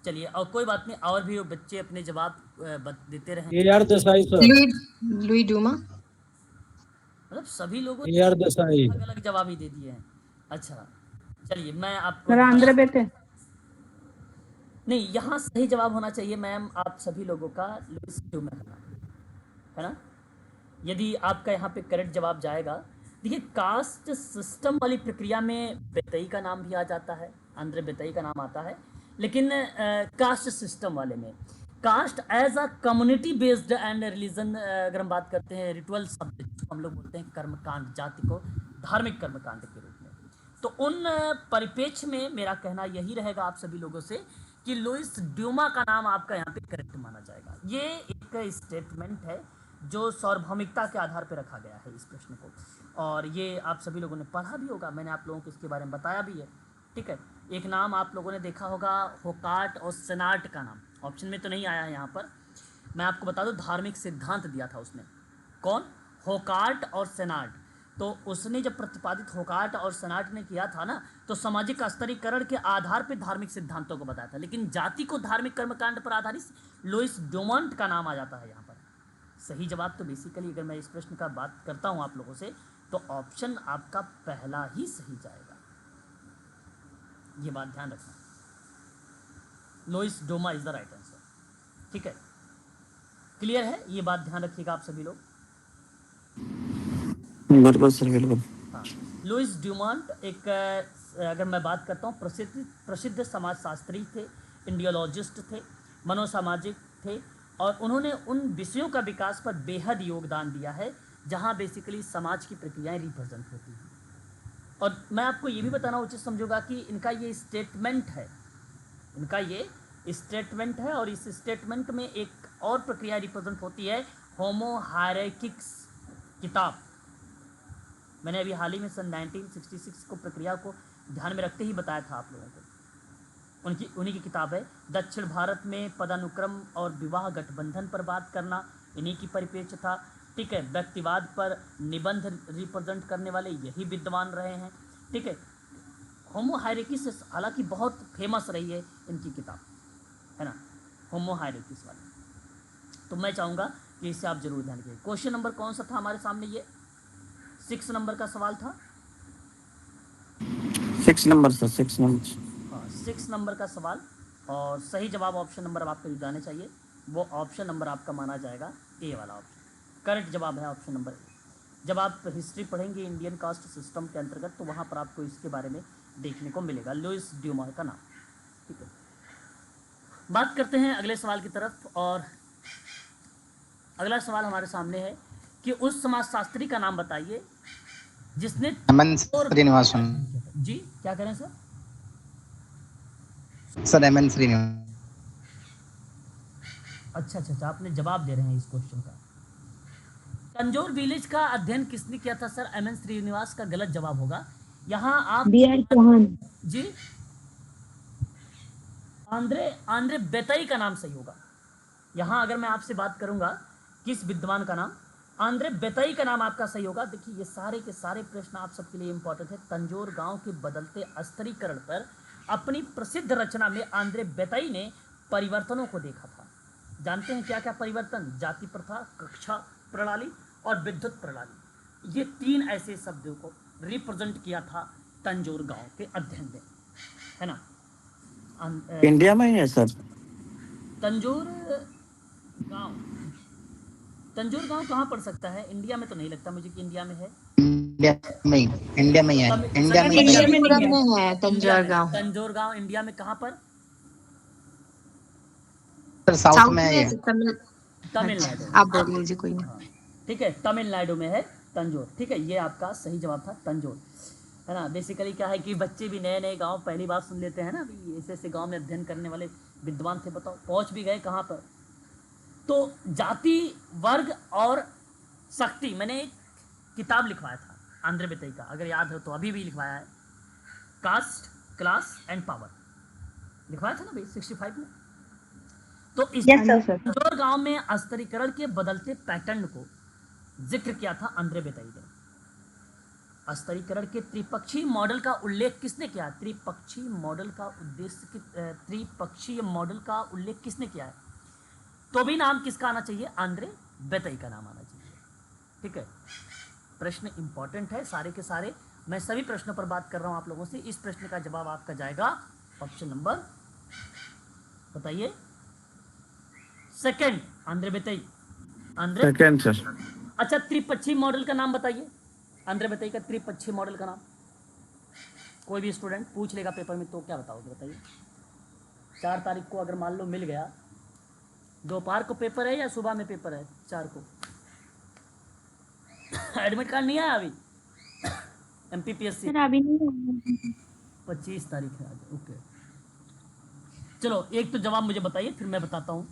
Speaker 1: चलिए। और कोई बात नहीं, और भी बच्चे अपने जवाब देते रहे।
Speaker 7: AR Desai sir.
Speaker 4: Louis Duma.
Speaker 1: मतलब सभी लोगों
Speaker 7: AR देसाई।
Speaker 1: अलग अलग जवाब ही दे दिए हैं। अच्छा चलिए मैं आपको
Speaker 5: सर आंध्र बेटे।
Speaker 1: नहीं, यहाँ सही जवाब होना चाहिए मैम आप सभी लोगों का लुइस ड्यूमा है ना। यदि आपका यहाँ पे करेक्ट जवाब जाएगा, देखिए कास्ट सिस्टम वाली प्रक्रिया में बेतई का नाम भी आ जाता है, आंध्र बेतई का नाम आता है, लेकिन कास्ट सिस्टम वाले में caste as a community based and religion अगर हम बात करते हैं, रिचुअल शब्द हम लोग बोलते हैं कर्मकांड, जाति को धार्मिक कर्मकांड के रूप में। तो उन परिप्रेक्ष्य में मेरा कहना यही रहेगा आप सभी लोगों से कि लुइस ड्यूमा का नाम आपका यहाँ पे करेक्ट माना जाएगा। ये एक स्टेटमेंट है जो सार्वभौमिकता के आधार पर रखा गया है इस प्रश्न को, और ये आप सभी लोगों ने पढ़ा भी होगा, मैंने आप लोगों को इसके बारे में बताया भी है। ठीक है, एक नाम आप लोगों ने देखा होगा होकार्ट और सेनाट का नाम, ऑप्शन में तो नहीं आया है यहाँ पर, मैं आपको बता दूं धार्मिक सिद्धांत दिया था उसने, कौन, होकार्ट और सेनाट। तो उसने जब प्रतिपादित होकार्ट और सेनाट ने किया था ना, तो सामाजिक स्तरीकरण के आधार पर धार्मिक सिद्धांतों को बताया था, लेकिन जाति को धार्मिक कर्मकांड पर आधारित लुइस ड्यूमॉन्ट का नाम आ जाता है यहाँ पर। सही जवाब तो बेसिकली अगर मैं इस प्रश्न का बात करता हूँ आप लोगों से, तो ऑप्शन आपका पहला ही सही जाएगा, ये बात ध्यान रखना। Louis Dumont is the right answer. ठीक है, क्लियर है, ये बात ध्यान रखिएगा आप सभी लोग।
Speaker 6: बिल्कुल सर, बिल्कुल।
Speaker 1: हाँ, लुइस ड्यूमॉन्ट एक अगर मैं बात करता हूँ प्रसिद्ध समाजशास्त्री थे, इंडियोलॉजिस्ट थे, मनोसामाजिक थे, और उन्होंने उन विषयों का विकास पर बेहद योगदान दिया है जहाँ बेसिकली समाज की प्रक्रियाएं रिप्रेजेंट होती हैं। और मैं आपको ये भी बताना उचित समझूंगा कि इनका ये स्टेटमेंट है, इनका ये स्टेटमेंट है, और इस स्टेटमेंट में एक और प्रक्रिया रिप्रेजेंट होती है, होमो हायरार्किक्स किताब। मैंने अभी हाल ही में सन 1966 को प्रक्रिया को ध्यान में रखते ही बताया था आप लोगों को। उन्हीं की किताब है। दक्षिण भारत में पदानुक्रम और विवाह गठबंधन पर बात करना इन्हीं की परिप्रेक्ष्य था। ठीक है, व्यक्तिवाद पर निबंध रिप्रेजेंट करने वाले यही विद्वान रहे हैं। ठीक है, होमो हायरार्कीस से हालांकि बहुत फेमस रही है इनकी किताब, है ना, होमो हायरार्कीस वाली। तो मैं चाहूँगा कि इससे आप जरूर ध्यान रखिए। क्वेश्चन नंबर कौन सा था हमारे सामने, ये 6 नंबर का सवाल था।
Speaker 6: 6 नंबर सर, 6 नंबर।
Speaker 1: हाँ, 6 नंबर का सवाल, और सही जवाब ऑप्शन नंबर आपको जो जाने चाहिए वो ऑप्शन नंबर आपका माना जाएगा ए वाला ऑप्शन। करेक्ट जवाब है ऑप्शन नंबर ए। जब आप हिस्ट्री पढ़ेंगे इंडियन कास्ट सिस्टम के अंतर्गत, तो वहाँ पर आपको इसके बारे में देखने को मिलेगा, लुइस ड्यूमा का नाम। ठीक है, बात करते हैं अगले सवाल की तरफ, और अगला सवाल हमारे सामने है कि उस समाजशास्त्री का नाम बताइए जिसने
Speaker 2: एमएन श्रीनिवासन।
Speaker 1: जी क्या करें सर?
Speaker 2: Sir MN Srinivasan.
Speaker 1: अच्छा, आपने जवाब दे रहे हैं इस क्वेश्चन का। तंजौर विलेज का अध्ययन किसने किया था सर? एमएन श्रीनिवास का गलत जवाब होगा। यहाँ आप
Speaker 5: BR चौहान
Speaker 1: जी, आंद्रे बेतई का नाम सही होगा। यहाँ अगर मैं आपसे बात करूंगा किस विद्वान का नाम, आंद्रे बेतई का नाम आपका सही होगा। देखिए ये सारे के सारे प्रश्न आप सबके लिए इंपॉर्टेंट है। तंजौर गांव के बदलते स्तरीकरण पर अपनी प्रसिद्ध रचना में आंद्रे बेताई ने परिवर्तनों को देखा था। जानते हैं क्या क्या परिवर्तन? जाति प्रथा, कक्षा प्रणाली और विद्युत प्रणाली। ये 3 ऐसे शब्दों को रिप्रेजेंट किया था तंजौर गांव के अध्ययन में, है ना।
Speaker 6: इंडिया में ही है सर?
Speaker 1: तंजौर गांव, तंजौर गांव कहाँ पड़ सकता है? इंडिया में तो नहीं लगता मुझे कि इंडिया में है।
Speaker 2: इंडिया में ही है, इंडिया में ही है।
Speaker 4: त्रिपुरा में है तंजौर गांव।
Speaker 1: तंजौर गांव इंडिया में कहाँ पर?
Speaker 2: सर साउथ में है।
Speaker 1: तमिलनाडु।
Speaker 4: आप बोल लीजिए, कोई नहीं।
Speaker 1: हाँ, ठीक है, तमिलनाडु में है तंजौर। ठीक है, ये आपका सही जवाब था, तंजौर, है ना। बेसिकली क्या है कि बच्चे भी नए नए गांव पहली बार सुन लेते हैं ना, अभी ऐसे ऐसे गांव में अध्ययन करने वाले विद्वान थे। बताओ पहुंच भी गए कहाँ पर? तो जाति, वर्ग और शक्ति, मैंने एक किताब लिखवाया था आंद्रे बेताई का, अगर याद हो तो, अभी भी लिखवाया है, कास्ट, क्लास एंड पावर, लिखवाया था ना भाई 65 में। तो इस तंजौर गांव में स्तरीकरण के बदलते पैटर्न को जिक्र किया था आंद्रे बेताई ने। स्तरीकरण के त्रिपक्षीय मॉडल का उल्लेख किसने किया? त्रिपक्षीय मॉडल का त्रिपक्षीय मॉडल का उल्लेख किसने किया है? तो भी नाम किसका आना चाहिए? आंद्रे बेताई का नाम आना चाहिए। ठीक है, प्रश्न इंपॉर्टेंट है सारे के सारे, मैं सभी प्रश्नों पर बात कर रहा हूं आप लोगों से। इस प्रश्न का जवाब आपका जाएगा ऑप्शन नंबर, बताइए, second, Andre Beteille. Andre
Speaker 6: second sir.
Speaker 1: अच्छा, त्रिपक्षीय मॉडल का नाम बताइए, आंद्रे बेताई का त्रिपक्षीय मॉडल का नाम। कोई भी स्टूडेंट पूछ लेगा पेपर में तो क्या बताओगे, बताइए। 4 तारीख को अगर मान लो मिल गया, दोपहर को पेपर है या सुबह में पेपर है? 4 को। एडमिट कार्ड नहीं आया अभी? MPPSC
Speaker 5: अभी नहीं।
Speaker 1: 25 तारीख है आज। ओके, चलो एक तो जवाब मुझे बताइए, फिर मैं बताता हूँ।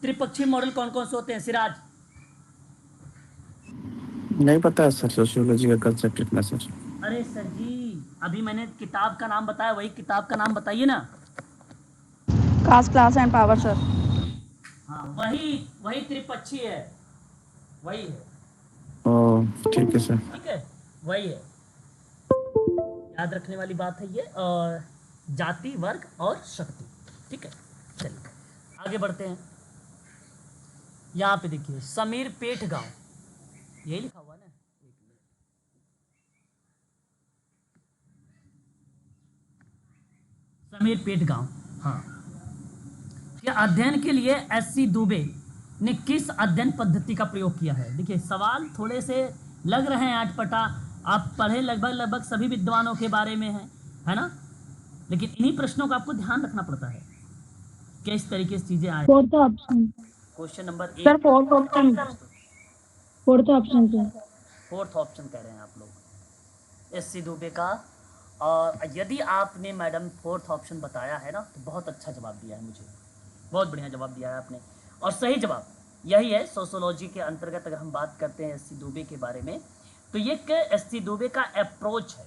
Speaker 1: त्रिपक्षीय मॉडल कौन कौन से होते हैं सिराज?
Speaker 6: नहीं पता है सर, सोशियोलॉजी का कंसेप्ट इतना सर।
Speaker 1: अरे सर जी, अभी मैंने किताब का नाम बताया, वही किताब का नाम बताइए ना।
Speaker 5: Caste, class and power sir.
Speaker 1: हाँ, वही त्रिपक्षीय है, वही है।
Speaker 6: ओह ठीक है सर।
Speaker 1: ठीक है, वही है, याद रखने वाली बात है ये। और जाति, वर्ग और शक्ति। ठीक है, चलिए आगे बढ़ते हैं। यहाँ पे देखिए, समीर पेट गांव, यही लिखा हुआ ना, एक मिनट। समीर पेट गांव, हाँ। ये अध्ययन के लिए SC दुबे ने किस अध्ययन पद्धति का प्रयोग किया है? देखिए सवाल थोड़े से लग रहे हैं अटपटा, आप पढ़े लगभग सभी विद्वानों के बारे में है ना, लेकिन इन्हीं प्रश्नों का आपको ध्यान रखना पड़ता है किस तरीके से चीजें आए।
Speaker 5: Fourth option
Speaker 1: question number 1
Speaker 5: sir, fourth option sir.
Speaker 1: Fourth option कह रहे हैं आप लोग, SC दुबे का। और यदि आपने मैडम फोर्थ ऑप्शन बताया है ना, तो बहुत अच्छा जवाब दिया है, मुझे बहुत बढ़िया जवाब दिया है आपने। और सही जवाब यही है। सोशियोलॉजी के अंतर्गत अगर हम बात करते हैं SC दुबे के बारे में, तो ये SC दुबे का अप्रोच है।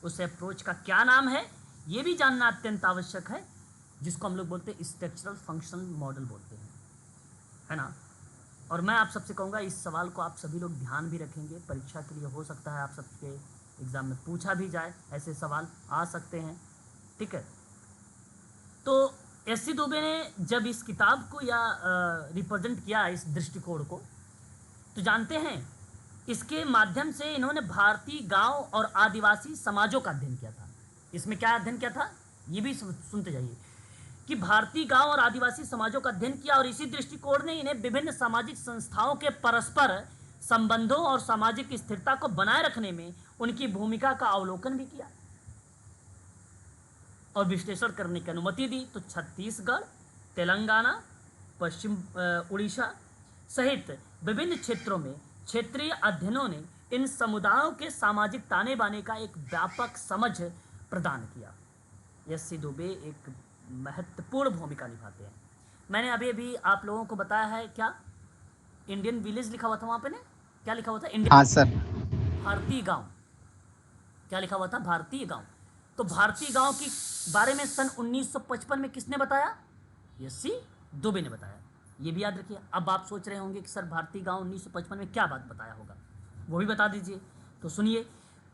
Speaker 1: उस अप्रोच का क्या नाम है ये भी जानना अत्यंत आवश्यक है, जिसको हम लोग बोलते हैं स्ट्रक्चरल फंक्शनल मॉडल बोलते हैं, है ना। और मैं आप सबसे कहूँगा इस सवाल को आप सभी लोग ध्यान भी रखेंगे, परीक्षा के लिए हो सकता है आप सबके एग्जाम में पूछा भी जाए, ऐसे सवाल आ सकते हैं। ठीक है, तो SC दुबे ने जब इस किताब को या रिप्रेजेंट किया इस दृष्टिकोण को, तो जानते हैं इसके माध्यम से इन्होंने भारतीय गांव और आदिवासी समाजों का अध्ययन किया था। इसमें क्या अध्ययन किया था ये भी सुनते जाइए, कि भारतीय गांव और आदिवासी समाजों का अध्ययन किया, और इसी दृष्टिकोण ने इन्हें विभिन्न सामाजिक संस्थाओं के परस्पर संबंधों और सामाजिक स्थिरता को बनाए रखने में उनकी भूमिका का अवलोकन भी किया और विश्लेषण करने की अनुमति दी। तो छत्तीसगढ़, तेलंगाना, पश्चिम उड़ीसा सहित विभिन्न क्षेत्रों में क्षेत्रीय अध्ययनों ने इन समुदायों के सामाजिक ताने बाने का एक व्यापक समझ प्रदान किया। SC दुबे एक महत्वपूर्ण भूमिका निभाते हैं। मैंने अभी आप लोगों को बताया है, क्या इंडियन विलेज लिखा हुआ था वहाँ पे ने, क्या लिखा हुआ था? इंडियन,
Speaker 2: हाँ सर।
Speaker 1: भारतीय गांव, क्या लिखा हुआ था? भारतीय गांव। तो भारतीय गांव के बारे में सन 1955 में किसने बताया? SC दुबे ने बताया, ये भी याद रखिए। अब आप सोच रहे होंगे कि सर भारतीय गांव 1955 में क्या बात बताया होगा, वो भी बता दीजिए। तो सुनिए,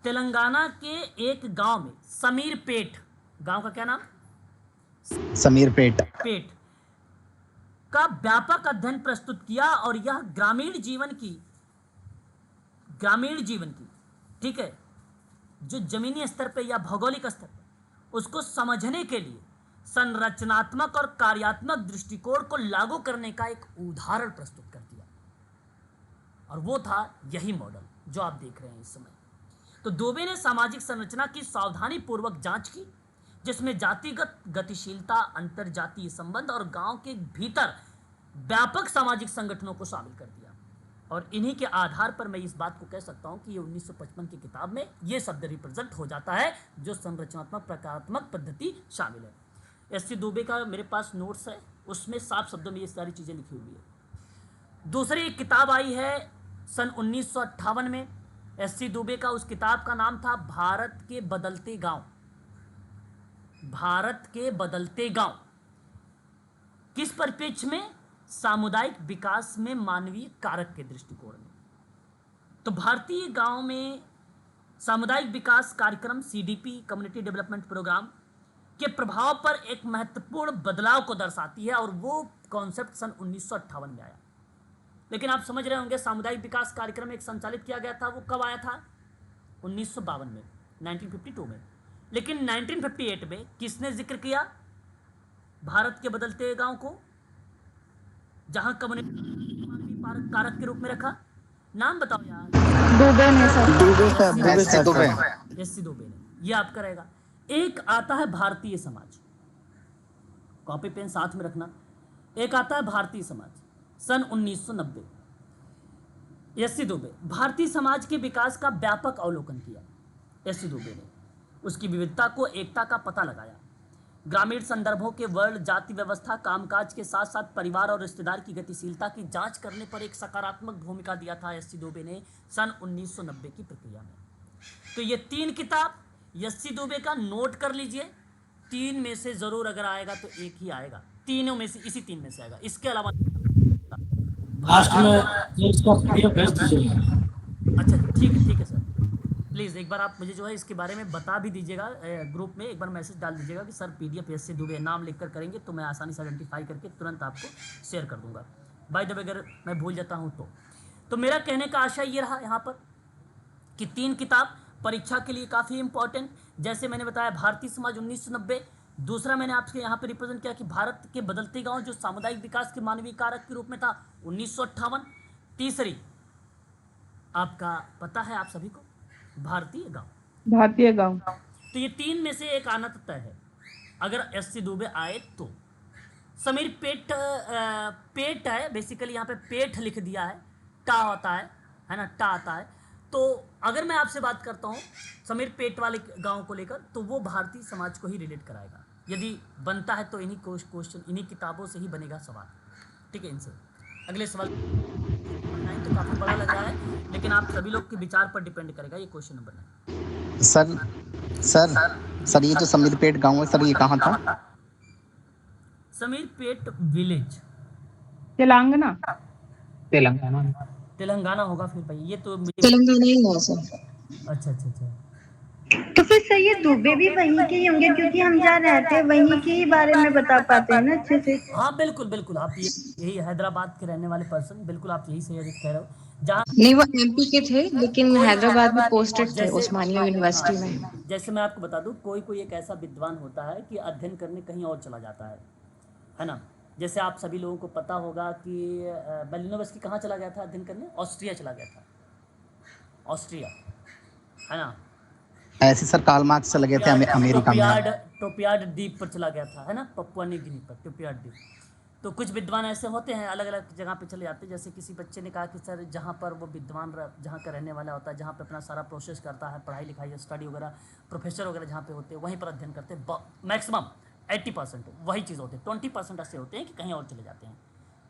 Speaker 1: तेलंगाना के एक गांव में, समीर पेट गांव का क्या नाम?
Speaker 2: समीर पेट।
Speaker 1: पेट का व्यापक अध्ययन प्रस्तुत किया और यह ग्रामीण जीवन की, ठीक है, जो जमीनी स्तर पे या भौगोलिक स्तर पे उसको समझने के लिए संरचनात्मक और कार्यात्मक दृष्टिकोण को लागू करने का एक उदाहरण प्रस्तुत कर दिया, और वो था यही मॉडल जो आप देख रहे हैं इस समय। तो दुबे ने सामाजिक संरचना की सावधानी पूर्वक जांच की, जिसमें जातिगत गतिशीलता, अंतरजातीय संबंध और गांव के भीतर व्यापक सामाजिक संगठनों को शामिल कर दिया। और इन्हीं के आधार पर मैं इस बात को कह सकता हूं कि ये 1955 की किताब में ये शब्द रिप्रेजेंट हो जाता है जो संरचनात्मक प्रकारात्मक पद्धति शामिल है। एस सी दुबे का मेरे पास नोट्स है, उसमें साफ शब्दों में ये सारी चीज़ें लिखी हुई है। दूसरी एक किताब आई है सन 1958 में एस सी दुबे का, उस किताब का नाम था भारत के बदलते गांव। भारत के बदलते गांव किस परिप्रेक्ष्य में? सामुदायिक विकास में मानवीय कारक के दृष्टिकोण में। तो भारतीय गांव में सामुदायिक विकास कार्यक्रम सीडीपी, कम्युनिटी डेवलपमेंट प्रोग्राम के प्रभाव पर एक महत्वपूर्ण बदलाव को दर्शाती है, और वो कॉन्सेप्ट सन 1958 में आया। लेकिन आप समझ रहे होंगे सामुदायिक विकास कार्यक्रम एक संचालित किया गया था, वो कब आया था? 1952 में, 1952 में। लेकिन 1958 में किसने जिक्र किया भारत के बदलते गांव को, जहां कम्युनिटी कारक के रूप में रखा? नाम बताओ यार।
Speaker 5: दुबे ने सर।
Speaker 1: एस सी दुबे ने, ये आपका रहेगा। एक आता है भारतीय समाज, कॉपी पेन साथ में रखना। एक आता है भारतीय समाज सन 1990। एस सी दुबे भारतीय समाज के विकास का व्यापक अवलोकन किया। एस सी दुबे ने उसकी विविधता को, एकता का पता लगाया, ग्रामीण संदर्भों के वर्ण, जाति व्यवस्था, कामकाज के साथ साथ परिवार और रिश्तेदार की गतिशीलता की जांच करने पर एक सकारात्मक भूमिका दिया था एस सी दुबे ने सन 1990 की प्रक्रिया में। तो ये तीन किताब एस सी दुबे का नोट कर लीजिए। तीन में से जरूर अगर आएगा तो एक ही आएगा, तीनों में से, इसी तीन में से आएगा, इसके अलावा।
Speaker 7: लास्ट में इसका पीडीएफ भेज दीजिएगा।
Speaker 1: अच्छा ठीक है सर, प्लीज़ एक बार आप मुझे जो है इसके बारे में बता भी दीजिएगा, ग्रुप में एक बार मैसेज डाल दीजिएगा कि sir PDF S C Dube नाम लिखकर करेंगे, तो मैं आसानी से आइडेंटिफाई करके तुरंत आपको शेयर कर दूंगा। बाय द वे अगर मैं भूल जाता हूँ तो मेरा कहने का आशय ये रहा यहाँ पर कि तीन किताब परीक्षा के लिए काफ़ी इंपॉर्टेंट, जैसे मैंने बताया भारतीय समाज 1990, दूसरा मैंने आपसे यहाँ पे रिप्रेजेंट किया कि भारत के बदलते गांव जो सामुदायिक विकास के मानवीय कारक के रूप में था 1958, तीसरी आपका पता है आप सभी को भारतीय गांव। तो ये तीन में से एक आना तो तय है अगर एस सी दुबे आए तो। समीर पेट है बेसिकली, यहाँ पे पेट लिख दिया है, टा होता है ना, टा आता है। तो अगर मैं आपसे बात करता हूँ समीर पेट वाले गांव को लेकर, तो वो भारतीय समाज को ही रिलेट कराएगा। यदि बनता है तो इन्हीं क्वेश्चन, इन्हीं किताबों से ही बनेगा सवाल, ठीक है। इनसे अगले सवाल तो काफ़ी बड़ा लग रहा है, लेकिन आप सभी लोग के विचार पर डिपेंड करेगा ये क्वेश्चन नंबर 9।
Speaker 2: सर ये जो समीर पेट गाँव है सर, ये कहाँ था?
Speaker 1: समीर पेट विलेज तेलंगाना होगा फिर भाई, ये तो
Speaker 4: तेलंगाना ही है सर।
Speaker 1: अच्छा।
Speaker 8: तो फिर सर ये दुबे भी वहीं के ही होंगे, क्योंकि हम जहाँ रहते हैं वहीं के ही बारे में बता पाते हैं ना अच्छे से।
Speaker 1: हाँ बिल्कुल, आप यही हैदराबाद के रहने वाले पर्सन, बिल्कुल आप यही सही कह रहे हो। जहाँ
Speaker 4: नहीं, वो एमपी के थे लेकिन हैदराबाद में पोस्टेड थे उस्मानिया यूनिवर्सिटी में।
Speaker 1: जैसे मैं आपको बता दूं, कोई एक ऐसा विद्वान होता है कि अध्ययन करने कहीं और चला जाता है ना। जैसे आप सभी लोगों को पता होगा कि बेलिनोवस्की कहाँ चला गया था अध्ययन करने? ऑस्ट्रिया चला गया था, ऑस्ट्रिया, है ना।
Speaker 2: ऐसे सर कार्ल मार्क्स चले गए थे अमेरिका में,
Speaker 1: टोपियाड द्वीप पर चला गया था, है ना, पपुआ न्यू गिनी पर टोपियाड द्वीप। तो कुछ विद्वान ऐसे होते हैं अलग अलग जगह पे चले जाते हैं। जैसे किसी बच्चे ने कहा कि सर जहाँ पर वो विद्वान जहाँ का रहने वाला होता है, जहाँ पे अपना सारा प्रोसेस करता है, पढ़ाई लिखाई स्टडी वगैरह, प्रोफेसर वगैरह जहाँ पे होते हैं वहीं पर अध्ययन करते हैं। मैक्सिमम 80% वही चीज़ होती है, 20% ऐसे होते हैं कि कहीं और चले जाते हैं,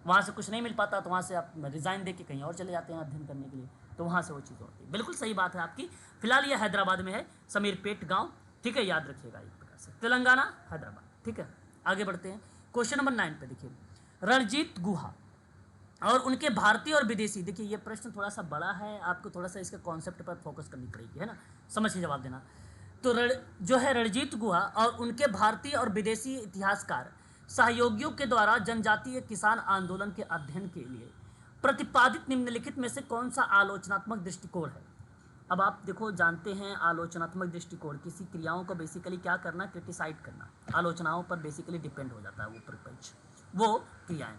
Speaker 1: वहाँ से कुछ नहीं मिल पाता तो वहाँ से आप रिज़ाइन दे के कहीं और चले जाते हैं अध्ययन करने के लिए, तो वहाँ से वो चीज़ होती है। बिल्कुल सही बात है आपकी। फिलहाल ये हैदराबाद में है समीर पेट गाँव, ठीक है, याद रखिएगा एक प्रकार से, तेलंगाना हैदराबाद, ठीक है। आगे बढ़ते हैं क्वेश्चन नंबर 9 पे। देखिए रणजीत गुहा और उनके भारतीय और विदेशी। देखिए ये प्रश्न थोड़ा सा बड़ा है, आपको थोड़ा सा इसके कॉन्सेप्ट पर फोकस करनी पड़ेगी, है ना, समझ के जवाब देना। तो जो है रणजीत गुहा और उनके भारतीय और विदेशी इतिहासकार सहयोगियों के द्वारा जनजातीय किसान आंदोलन के अध्ययन के लिए प्रतिपादित निम्नलिखित में से कौन सा आलोचनात्मक दृष्टिकोण है। अब आप देखो जानते हैं आलोचनात्मक दृष्टिकोण किसी क्रियाओं को बेसिकली क्या करना, क्रिटिसाइड करना, आलोचनाओं पर बेसिकली डिपेंड हो जाता है वो प्रपंच, वो क्रियाएं।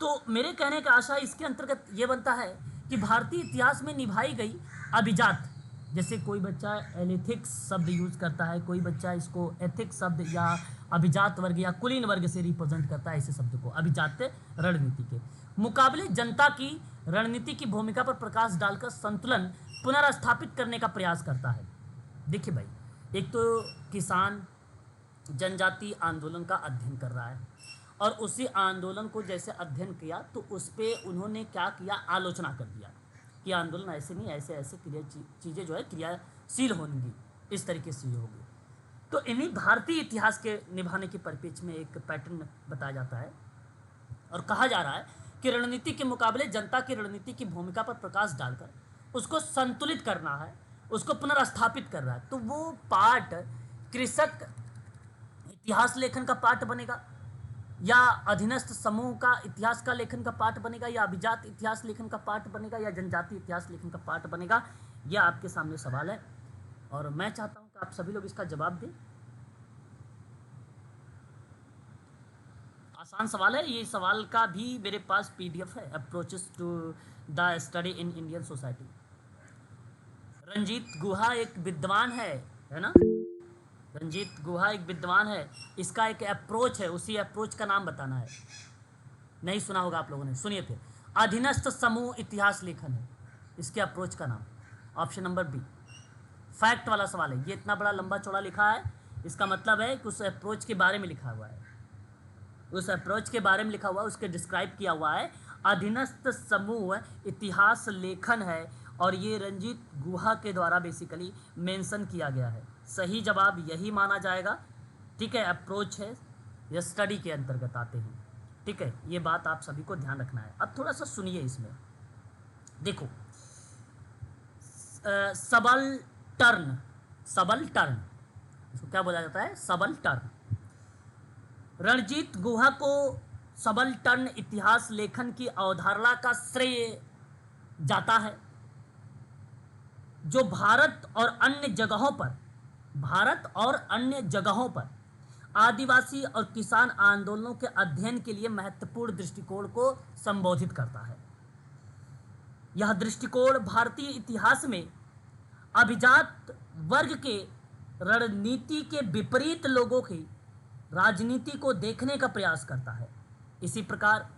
Speaker 1: तो मेरे कहने का आशा इसके अंतर्गत ये बनता है कि भारतीय इतिहास में निभाई गई अभिजात, जैसे कोई बच्चा एलिथिक्स शब्द यूज करता है, कोई बच्चा इसको एथिक्स शब्द या अभिजात वर्ग या कुलीन वर्ग से रिप्रेजेंट करता है ऐसे शब्द को, अभिजात रणनीति के मुकाबले जनता की रणनीति की भूमिका पर प्रकाश डालकर संतुलन पुनर्स्थापित करने का प्रयास करता है। देखिए भाई, एक तो किसान जनजाति आंदोलन का अध्ययन कर रहा है और उसी आंदोलन को जैसे अध्ययन किया तो उस पर उन्होंने क्या किया, आलोचना कर दिया कि आंदोलन ऐसे नहीं, ऐसे ऐसे चीज़ें जो है क्रियाशील होंगी, इस तरीके से होगी। तो इन्हीं भारतीय इतिहास के निभाने के परिप्रेक्ष्य में एक पैटर्न बताया जाता है और कहा जा रहा है कि रणनीति के मुकाबले जनता की रणनीति की भूमिका पर प्रकाश डालकर उसको संतुलित करना है, उसको पुनर्स्थापित करना है। तो वो पार्ट कृषक इतिहास लेखन का पार्ट बनेगा या अधीनस्थ समूह का इतिहास का लेखन का पार्ट बनेगा या अभिजात इतिहास लेखन का पार्ट बनेगा या जनजातीय इतिहास लेखन का पार्ट बनेगा, यह आपके सामने सवाल है और मैं चाहता हूं कि आप सभी लोग इसका जवाब दें। आसान सवाल है, ये सवाल का भी मेरे पास PDF है, approaches to the study in Indian society. Ranajit Guha एक विद्वान है ना, रंजीत गुहा एक विद्वान है, इसका एक अप्रोच है, उसी अप्रोच का नाम बताना है। नहीं सुना होगा आप लोगों ने, सुनिए फिर। अधीनस्थ समूह इतिहास लेखन है इसके अप्रोच का नाम, ऑप्शन नंबर बी। फैक्ट वाला सवाल है, ये इतना बड़ा लंबा चौड़ा लिखा है, इसका मतलब है कि उस अप्रोच के बारे में लिखा हुआ है, उस अप्रोच के बारे में लिखा हुआ है, उसके डिस्क्राइब किया हुआ है। अधीनस्थ समूह इतिहास लेखन है और ये रंजीत गुहा के द्वारा बेसिकली मेंशन किया गया है। सही जवाब यही माना जाएगा, ठीक है। अप्रोच है, यह स्टडी के अंतर्गत आते हैं, ठीक है। ये बात आप सभी को ध्यान रखना है। अब थोड़ा सा सुनिए इसमें, देखो सबल्टर्न, सबल्टर्न इसको क्या बोला जाता है, सबल्टर्न। रणजीत गुहा को सबल्टर्न इतिहास लेखन की अवधारणा का श्रेय जाता है, जो भारत और अन्य जगहों पर आदिवासी और किसान आंदोलनों के अध्ययन के लिए महत्वपूर्ण दृष्टिकोण को संबोधित करता है। यह दृष्टिकोण भारतीय इतिहास में अभिजात वर्ग के रणनीति के विपरीत लोगों की राजनीति को देखने का प्रयास करता है। इसी प्रकार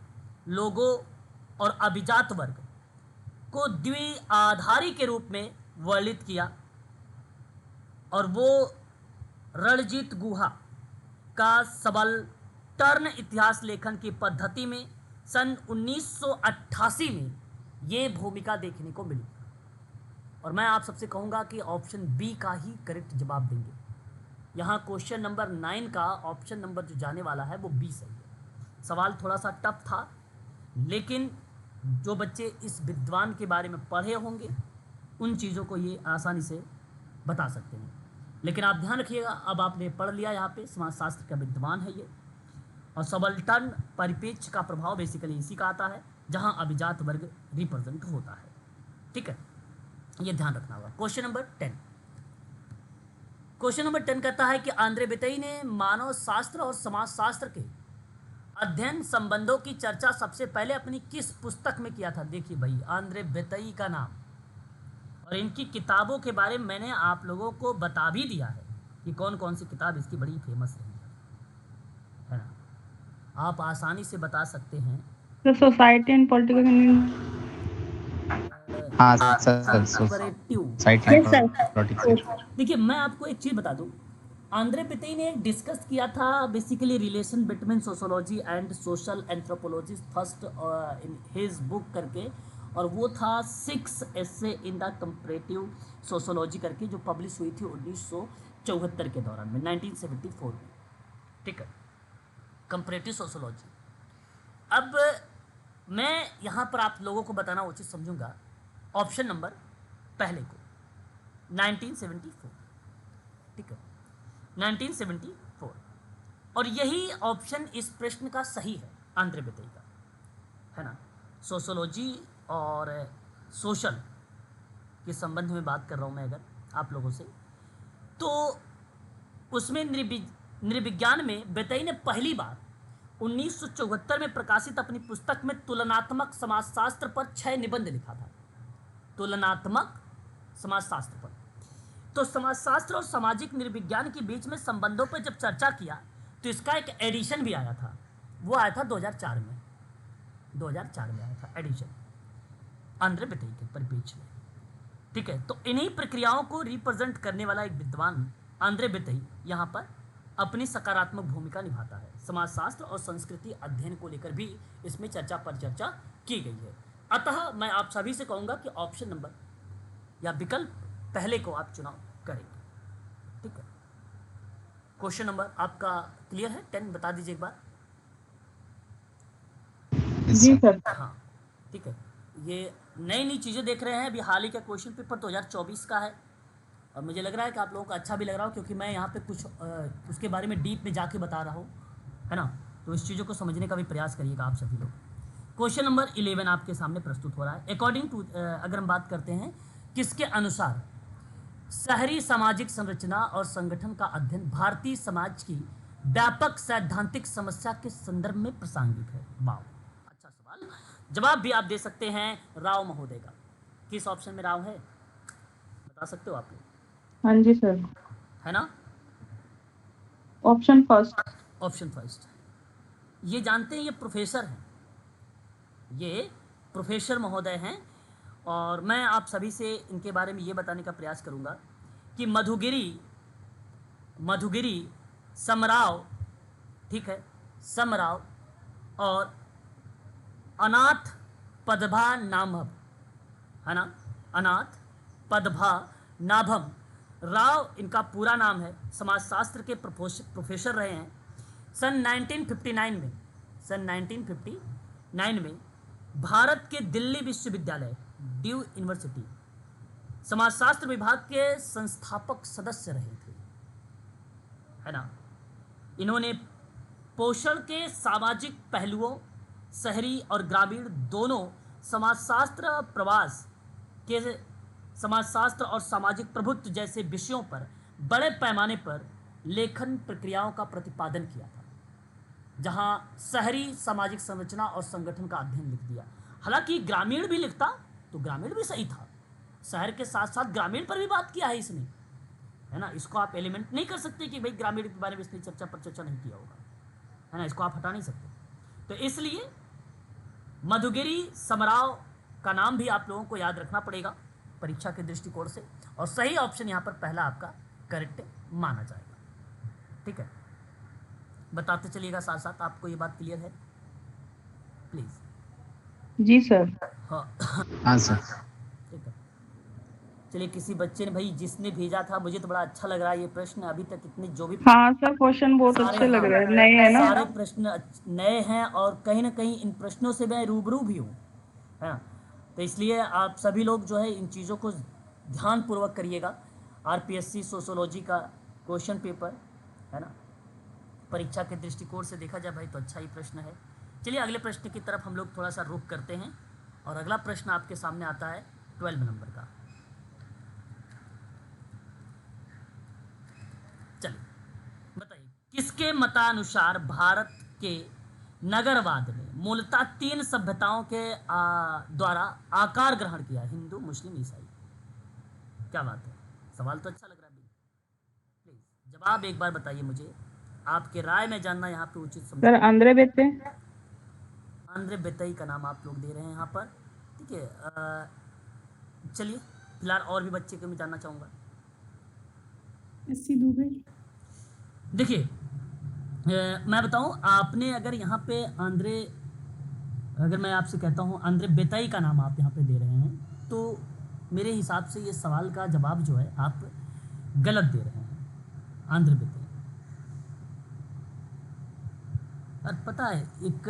Speaker 1: लोगों और अभिजात वर्ग को द्विआधारी के रूप में वर्णित किया और वो रणजीत गुहा का सबल्टर्न इतिहास लेखन की पद्धति में सन 1988 में ये भूमिका देखने को मिली। और मैं आप सबसे कहूँगा कि ऑप्शन बी का ही करेक्ट जवाब देंगे। यहाँ क्वेश्चन नंबर 9 का ऑप्शन नंबर जो जाने वाला है वो बी सही है। सवाल थोड़ा सा टफ था, लेकिन जो बच्चे इस विद्वान के बारे में पढ़े होंगे उन चीज़ों को ये आसानी से बता सकते हैं। लेकिन आप ध्यान रखिएगा, अब आपने पढ़ लिया, यहाँ पे समाजशास्त्र का विद्वान है ये, और सबल्टर्न परिप्रेक्ष्य का प्रभाव बेसिकली इसी का आता है जहाँ अभिजात वर्ग रिप्रेजेंट होता है, ठीक है। ये ध्यान रखना होगा। क्वेश्चन नंबर 10, क्वेश्चन नंबर 10 कहता है कि आंद्रे बेतई ने मानव शास्त्र और समाजशास्त्र के अध्ययन संबंधों की चर्चा सबसे पहले अपनी किस पुस्तक में किया था। देखिए भाई, आंद्रे बेतई का नाम और इनकी किताबों के बारे में मैंने आप लोगों को बता भी दिया है कि कौन कौन सी किताब इसकी बड़ी फेमस रही है ना। आप आसानी से बता सकते हैं।
Speaker 5: The Society and Political
Speaker 2: हाँ सर,
Speaker 1: कंपैरेटिव।
Speaker 8: Yes, sir.
Speaker 1: देखिए मैं आपको एक चीज़ बता दूं, आंद्रे बेतई ने डिस्कस किया था basically relation between sociology and social anthropology first in his book करके, और वो था 6 एसे इन द कंपैरेटिव सोशोलॉजी करके, जो पब्लिश हुई थी 1974 के दौरान में, 1974 में, ठीक है, कंपैरेटिव सोशोलॉजी। अब मैं यहाँ पर आप लोगों को बताना उचित समझूंगा ऑप्शन नंबर पहले को, 1974। ठीक है, 1974। और यही ऑप्शन इस प्रश्न का सही है, आंद्रे बेतई का, है ना। सोशोलॉजी और सोशल के संबंध में बात कर रहा हूँ मैं अगर आप लोगों से, तो उसमें नृविज्ञान में बेतई ने पहली बार 1974 में प्रकाशित अपनी पुस्तक में तुलनात्मक समाजशास्त्र पर 6 निबंध लिखा था। तुलनात्मक समाजशास्त्र पर, तो समाजशास्त्र और सामाजिक नृविज्ञान के बीच में संबंधों पर जब चर्चा किया तो इसका एक एडिशन भी आया था, वो आया था 2004 में, 2004 में आया था एडिशन आंद्रे बेतई के परिपेक्ष में, ठीक है। तो इन्हीं प्रक्रियाओं को रिप्रेजेंट करने वाला एक विद्वान आंद्रे बेतई यहाँ पर अपनी सकारात्मक भूमिका निभाता है। समाजशास्त्र और संस्कृति अध्ययन को लेकर भी इसमें चर्चा पर चर्चा की गई है। अतः मैं आप सभी से कहूँगा कि ऑप्शन नंबर या विकल्प पहले को आप चुनाव करेंगे, ठीक है। क्वेश्चन नंबर आपका क्लियर है? 10 बता दीजिए एक बार।
Speaker 5: जी सर।
Speaker 1: हाँ, ठीक है। ये नई नई चीज़ें देख रहे हैं, अभी हाल ही का क्वेश्चन पेपर 2024 का है, और मुझे लग रहा है कि आप लोगों को अच्छा भी लग रहा हो, क्योंकि मैं यहाँ पे कुछ उसके बारे में डीप में जाके बता रहा हूँ, है ना। तो इस चीज़ों को समझने का भी प्रयास करिएगा आप सभी लोग। क्वेश्चन नंबर 11 आपके सामने प्रस्तुत हो रहा है। अकॉर्डिंग टू, अगर हम बात करते हैं किसके अनुसार शहरी सामाजिक संरचना और संगठन का अध्ययन भारतीय समाज की व्यापक सैद्धांतिक समस्या के संदर्भ में प्रासंगिक है। वाह, अच्छा सवाल। जवाब भी आप दे सकते हैं राव महोदय का। किस ऑप्शन में राव है बता सकते हो आप लोग?
Speaker 5: हाँ जी सर।
Speaker 1: है ना,
Speaker 5: ऑप्शन फर्स्ट।
Speaker 1: Option first. ये जानते हैं, ये प्रोफेसर हैं, ये प्रोफेसर महोदय हैं, और मैं आप सभी से इनके बारे में ये बताने का प्रयास करूंगा कि मधुगिरी समराव, ठीक है, समराव और अनाथ पद्भा नाभम, है ना, अनाथ पद्भा नाभम राव इनका पूरा नाम है, समाजशास्त्र के प्रोफेसर रहे हैं। सन 1959 में भारत के दिल्ली विश्वविद्यालय ड्यू यूनिवर्सिटी समाजशास्त्र विभाग के संस्थापक सदस्य रहे थे, है ना। इन्होंने पोषण के सामाजिक पहलुओं, शहरी और ग्रामीण दोनों समाजशास्त्र, प्रवास के समाजशास्त्र और सामाजिक प्रभुत्व जैसे विषयों पर बड़े पैमाने पर लेखन प्रक्रियाओं का प्रतिपादन किया था, जहां शहरी सामाजिक संरचना और संगठन का अध्ययन लिख दिया। हालांकि ग्रामीण भी लिखता तो ग्रामीण भी सही था, शहर के साथ साथ ग्रामीण पर भी बात किया है इसने, है ना। इसको आप एलिमेंट नहीं कर सकते कि भाई ग्रामीण के बारे में इसने चर्चा नहीं किया होगा, है ना, इसको आप हटा नहीं सकते। तो इसलिए मधुगिरी समराव का नाम भी आप लोगों को याद रखना पड़ेगा परीक्षा के दृष्टिकोण से, और सही ऑप्शन यहाँ पर पहला आपका करेक्ट माना जाएगा, ठीक है। बताते चलिएगा साथ साथ, आपको ये बात क्लियर है प्लीज?
Speaker 5: जी सर।
Speaker 2: हाँ सर।
Speaker 1: ठीक है, चलिए। किसी बच्चे ने, भाई जिसने भेजा था, मुझे तो बड़ा अच्छा लग रहा है ये प्रश्न। अभी तक इतने जो भी
Speaker 5: हाँ सर, क्वेश्चन बहुत अच्छे लग रहे हैं, नए हैं ना।
Speaker 1: सारे प्रश्न नए हैं, और कहीं ना कहीं इन प्रश्नों से मैं रूबरू भी हूँ, है ना। तो इसलिए आप सभी लोग जो है इन चीज़ों को ध्यानपूर्वक करिएगा। आरपीएससी सोशोलॉजी का क्वेश्चन पेपर, है ना, परीक्षा के दृष्टिकोण से देखा जाए भाई तो अच्छा ही प्रश्न है। चलिए अगले प्रश्न की तरफ हम लोग थोड़ा सा रुख करते हैं, और अगला प्रश्न आपके सामने आता है 12 नंबर का। चलिए बताइए, किसके मतानुसार भारत के नगरवाद ने मूलतः 3 सभ्यताओं के द्वारा आकार ग्रहण किया, हिंदू, मुस्लिम, ईसाई? क्या बात है, सवाल तो अच्छा लग रहा है। प्लीज जवाब एक बार बताइए मुझे, आपके राय में जानना यहाँ पे उचित समझ।
Speaker 5: Sir Andre Beteille.
Speaker 1: Andre Beteille का नाम आप लोग दे रहे हैं यहाँ पर, ठीक है। चलिए फिलहाल और भी बच्चे को मैं जानना चाहूँगा।
Speaker 5: एससी दुबे।
Speaker 1: देखिए मैं बताऊं, आपने अगर यहाँ पे अगर मैं आपसे कहता हूँ आंद्रे बेतई का नाम आप यहाँ पे दे रहे हैं, तो मेरे हिसाब से ये सवाल का जवाब जो है आप गलत दे रहे हैं। आंद्रे बेतई, और पता है एक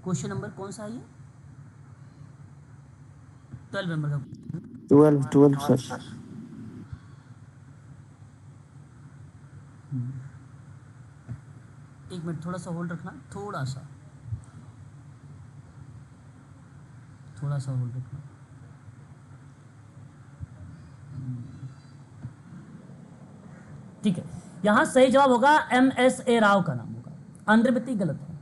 Speaker 1: क्वेश्चन नंबर कौन सा है ये? 12 नंबर का।
Speaker 6: 12 सर।
Speaker 1: एक मिनट थोड़ा सा होल्ड रखना, थोड़ा सा होल्ड रखना। ठीक है, यहाँ सही जवाब होगा MSA राव का नाम होगा, आंध्र प्रदेश गलत है।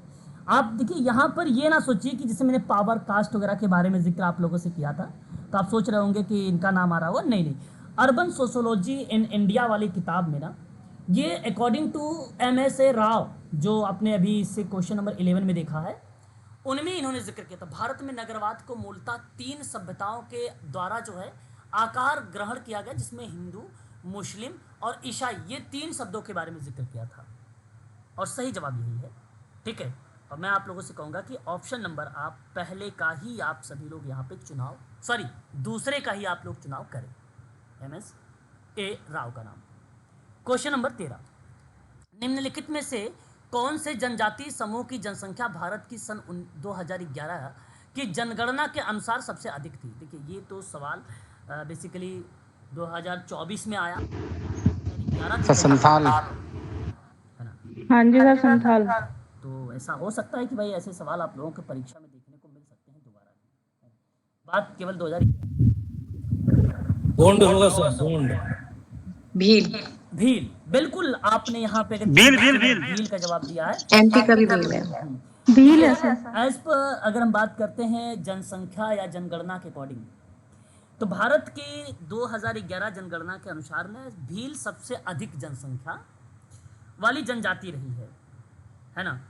Speaker 1: आप देखिए यहाँ पर ये ना सोचिए कि जैसे मैंने पावर कास्ट वगैरह के बारे में जिक्र आप लोगों से किया था तो आप सोच रहे होंगे कि इनका नाम आ रहा होगा, नहीं। अर्बन सोशोलॉजी इन इंडिया वाली किताब में ना ये अकॉर्डिंग टू MSA राव, जो आपने अभी इससे क्वेश्चन नंबर 11 में देखा है, उनमें इन्होंने जिक्र किया था भारत में नगरवाद को मूलतः 3 सभ्यताओं के द्वारा जो है आकार ग्रहण किया गया, जिसमें हिंदू, मुस्लिम और ईसाई, ये 3 शब्दों के बारे में जिक्र किया था और सही जवाब यही है। ठीक है, और मैं आप लोगों से कहूँगा कि ऑप्शन नंबर आप पहले का ही आप सभी लोग यहाँ पे दूसरे का ही आप लोग चुनाव करें, MSA राव का नाम। क्वेश्चन नंबर 13, निम्नलिखित में से कौन से जनजातीय समूह की जनसंख्या भारत की सन 2011 की जनगणना के अनुसार सबसे अधिक थी? देखिए ये तो सवाल बेसिकली 2024 में आया, 2011 की
Speaker 2: संथाल।
Speaker 1: है ना।
Speaker 5: हाँ जी सर, संथाल।
Speaker 1: तो ऐसा हो सकता है कि भाई ऐसे सवाल आप लोगों को परीक्षा में देखने को मिल सकते हैं दोबारा। बात केवल 2011।
Speaker 7: गोंड होगा सर, गोंड।
Speaker 4: भील।
Speaker 1: भील, बिल्कुल आपने यहाँ पे भील का जवाब दिया है।
Speaker 4: MP का भी भील है।
Speaker 5: भील है सर।
Speaker 1: एज पर अगर हम बात करते हैं जनसंख्या या जनगणना के अकॉर्डिंग, तो भारत की 2011 जनगणना के अनुसार में भील सबसे अधिक जनसंख्या वाली जनजाति रही है ना।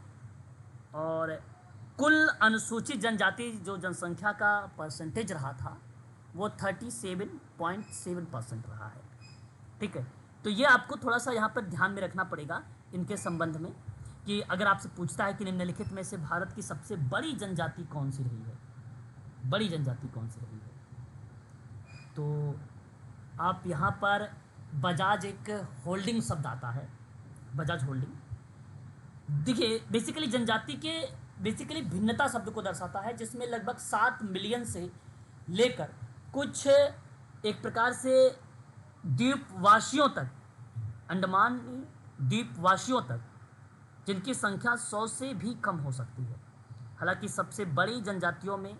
Speaker 1: और कुल अनुसूचित जनजाति जो जनसंख्या का परसेंटेज रहा था वो 37.7% रहा है। ठीक है, तो ये आपको थोड़ा सा यहाँ पर ध्यान में रखना पड़ेगा इनके संबंध में कि अगर आपसे पूछता है कि निम्नलिखित में से भारत की सबसे बड़ी जनजाति कौन सी रही है, बड़ी जनजाति कौन सी रही है, तो आप यहाँ पर बजाज एक होल्डिंग शब्द आता है, बजाज होल्डिंग। देखिए बेसिकली जनजाति के बेसिकली भिन्नता शब्द को दर्शाता है, जिसमें लगभग 7 मिलियन से लेकर कुछ एक प्रकार से द्वीपवासियों तक, अंडमान द्वीपवासियों तक, जिनकी संख्या 100 से भी कम हो सकती है। हालांकि सबसे बड़ी जनजातियों में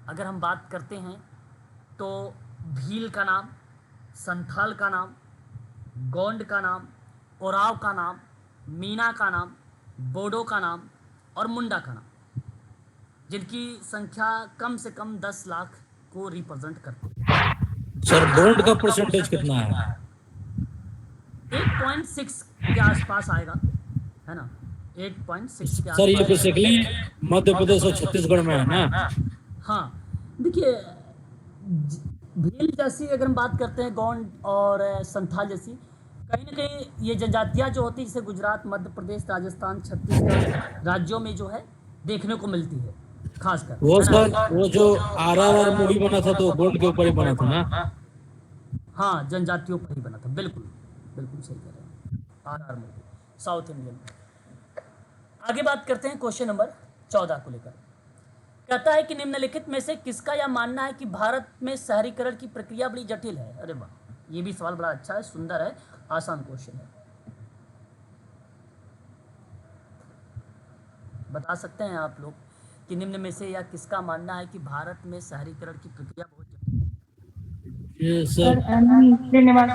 Speaker 1: अगर हम बात करते हैं तो भील का नाम, संथाल का नाम, गोंड का नाम, ओराव का नाम, मीना का नाम, बोडो का नाम और मुंडा का नाम, जिनकी संख्या कम से कम 10 लाख को रिप्रेजेंट करती है।
Speaker 7: सर गोल्ड का परसेंटेज कितना है?
Speaker 1: 8.6 के आसपास आएगा, है ना, 8.6 के आसपास।
Speaker 7: सर ये बेसिकली मध्य प्रदेश और छत्तीसगढ़ में है ना?
Speaker 1: हाँ, देखिए भील जैसी अगर हम बात करते हैं, गोंड और संथाल जैसी, कहीं ना कहीं ये जनजातियाँ जो होती है जैसे गुजरात, मध्य प्रदेश, राजस्थान, छत्तीसगढ़ राज्यों में जो है देखने को मिलती है खासकर।
Speaker 7: वो सर वो जो RRR मूवी बना था तो गोल्ड के ऊपर ही बना था ना?
Speaker 1: हाँ, जनजातियों पर ही बना था, बिल्कुल बिल्कुल सही कह रहे हैं, RRR मूवी साउथ इंडियन। आगे बात करते हैं क्वेश्चन नंबर 14 को लेकर। कहता है कि निम्नलिखित में से किसका यह मानना है कि भारत में शहरीकरण की प्रक्रिया बड़ी जटिल है? अरे वाह, ये भी सवाल बड़ा अच्छा है, सुंदर है, आसान क्वेश्चन है। बता सकते हैं आप लोग कि निम्न में से या किसका मानना है कि भारत में शहरीकरण की प्रक्रिया बहुत जटिल है?
Speaker 7: ये सर
Speaker 5: श्रीनिवास।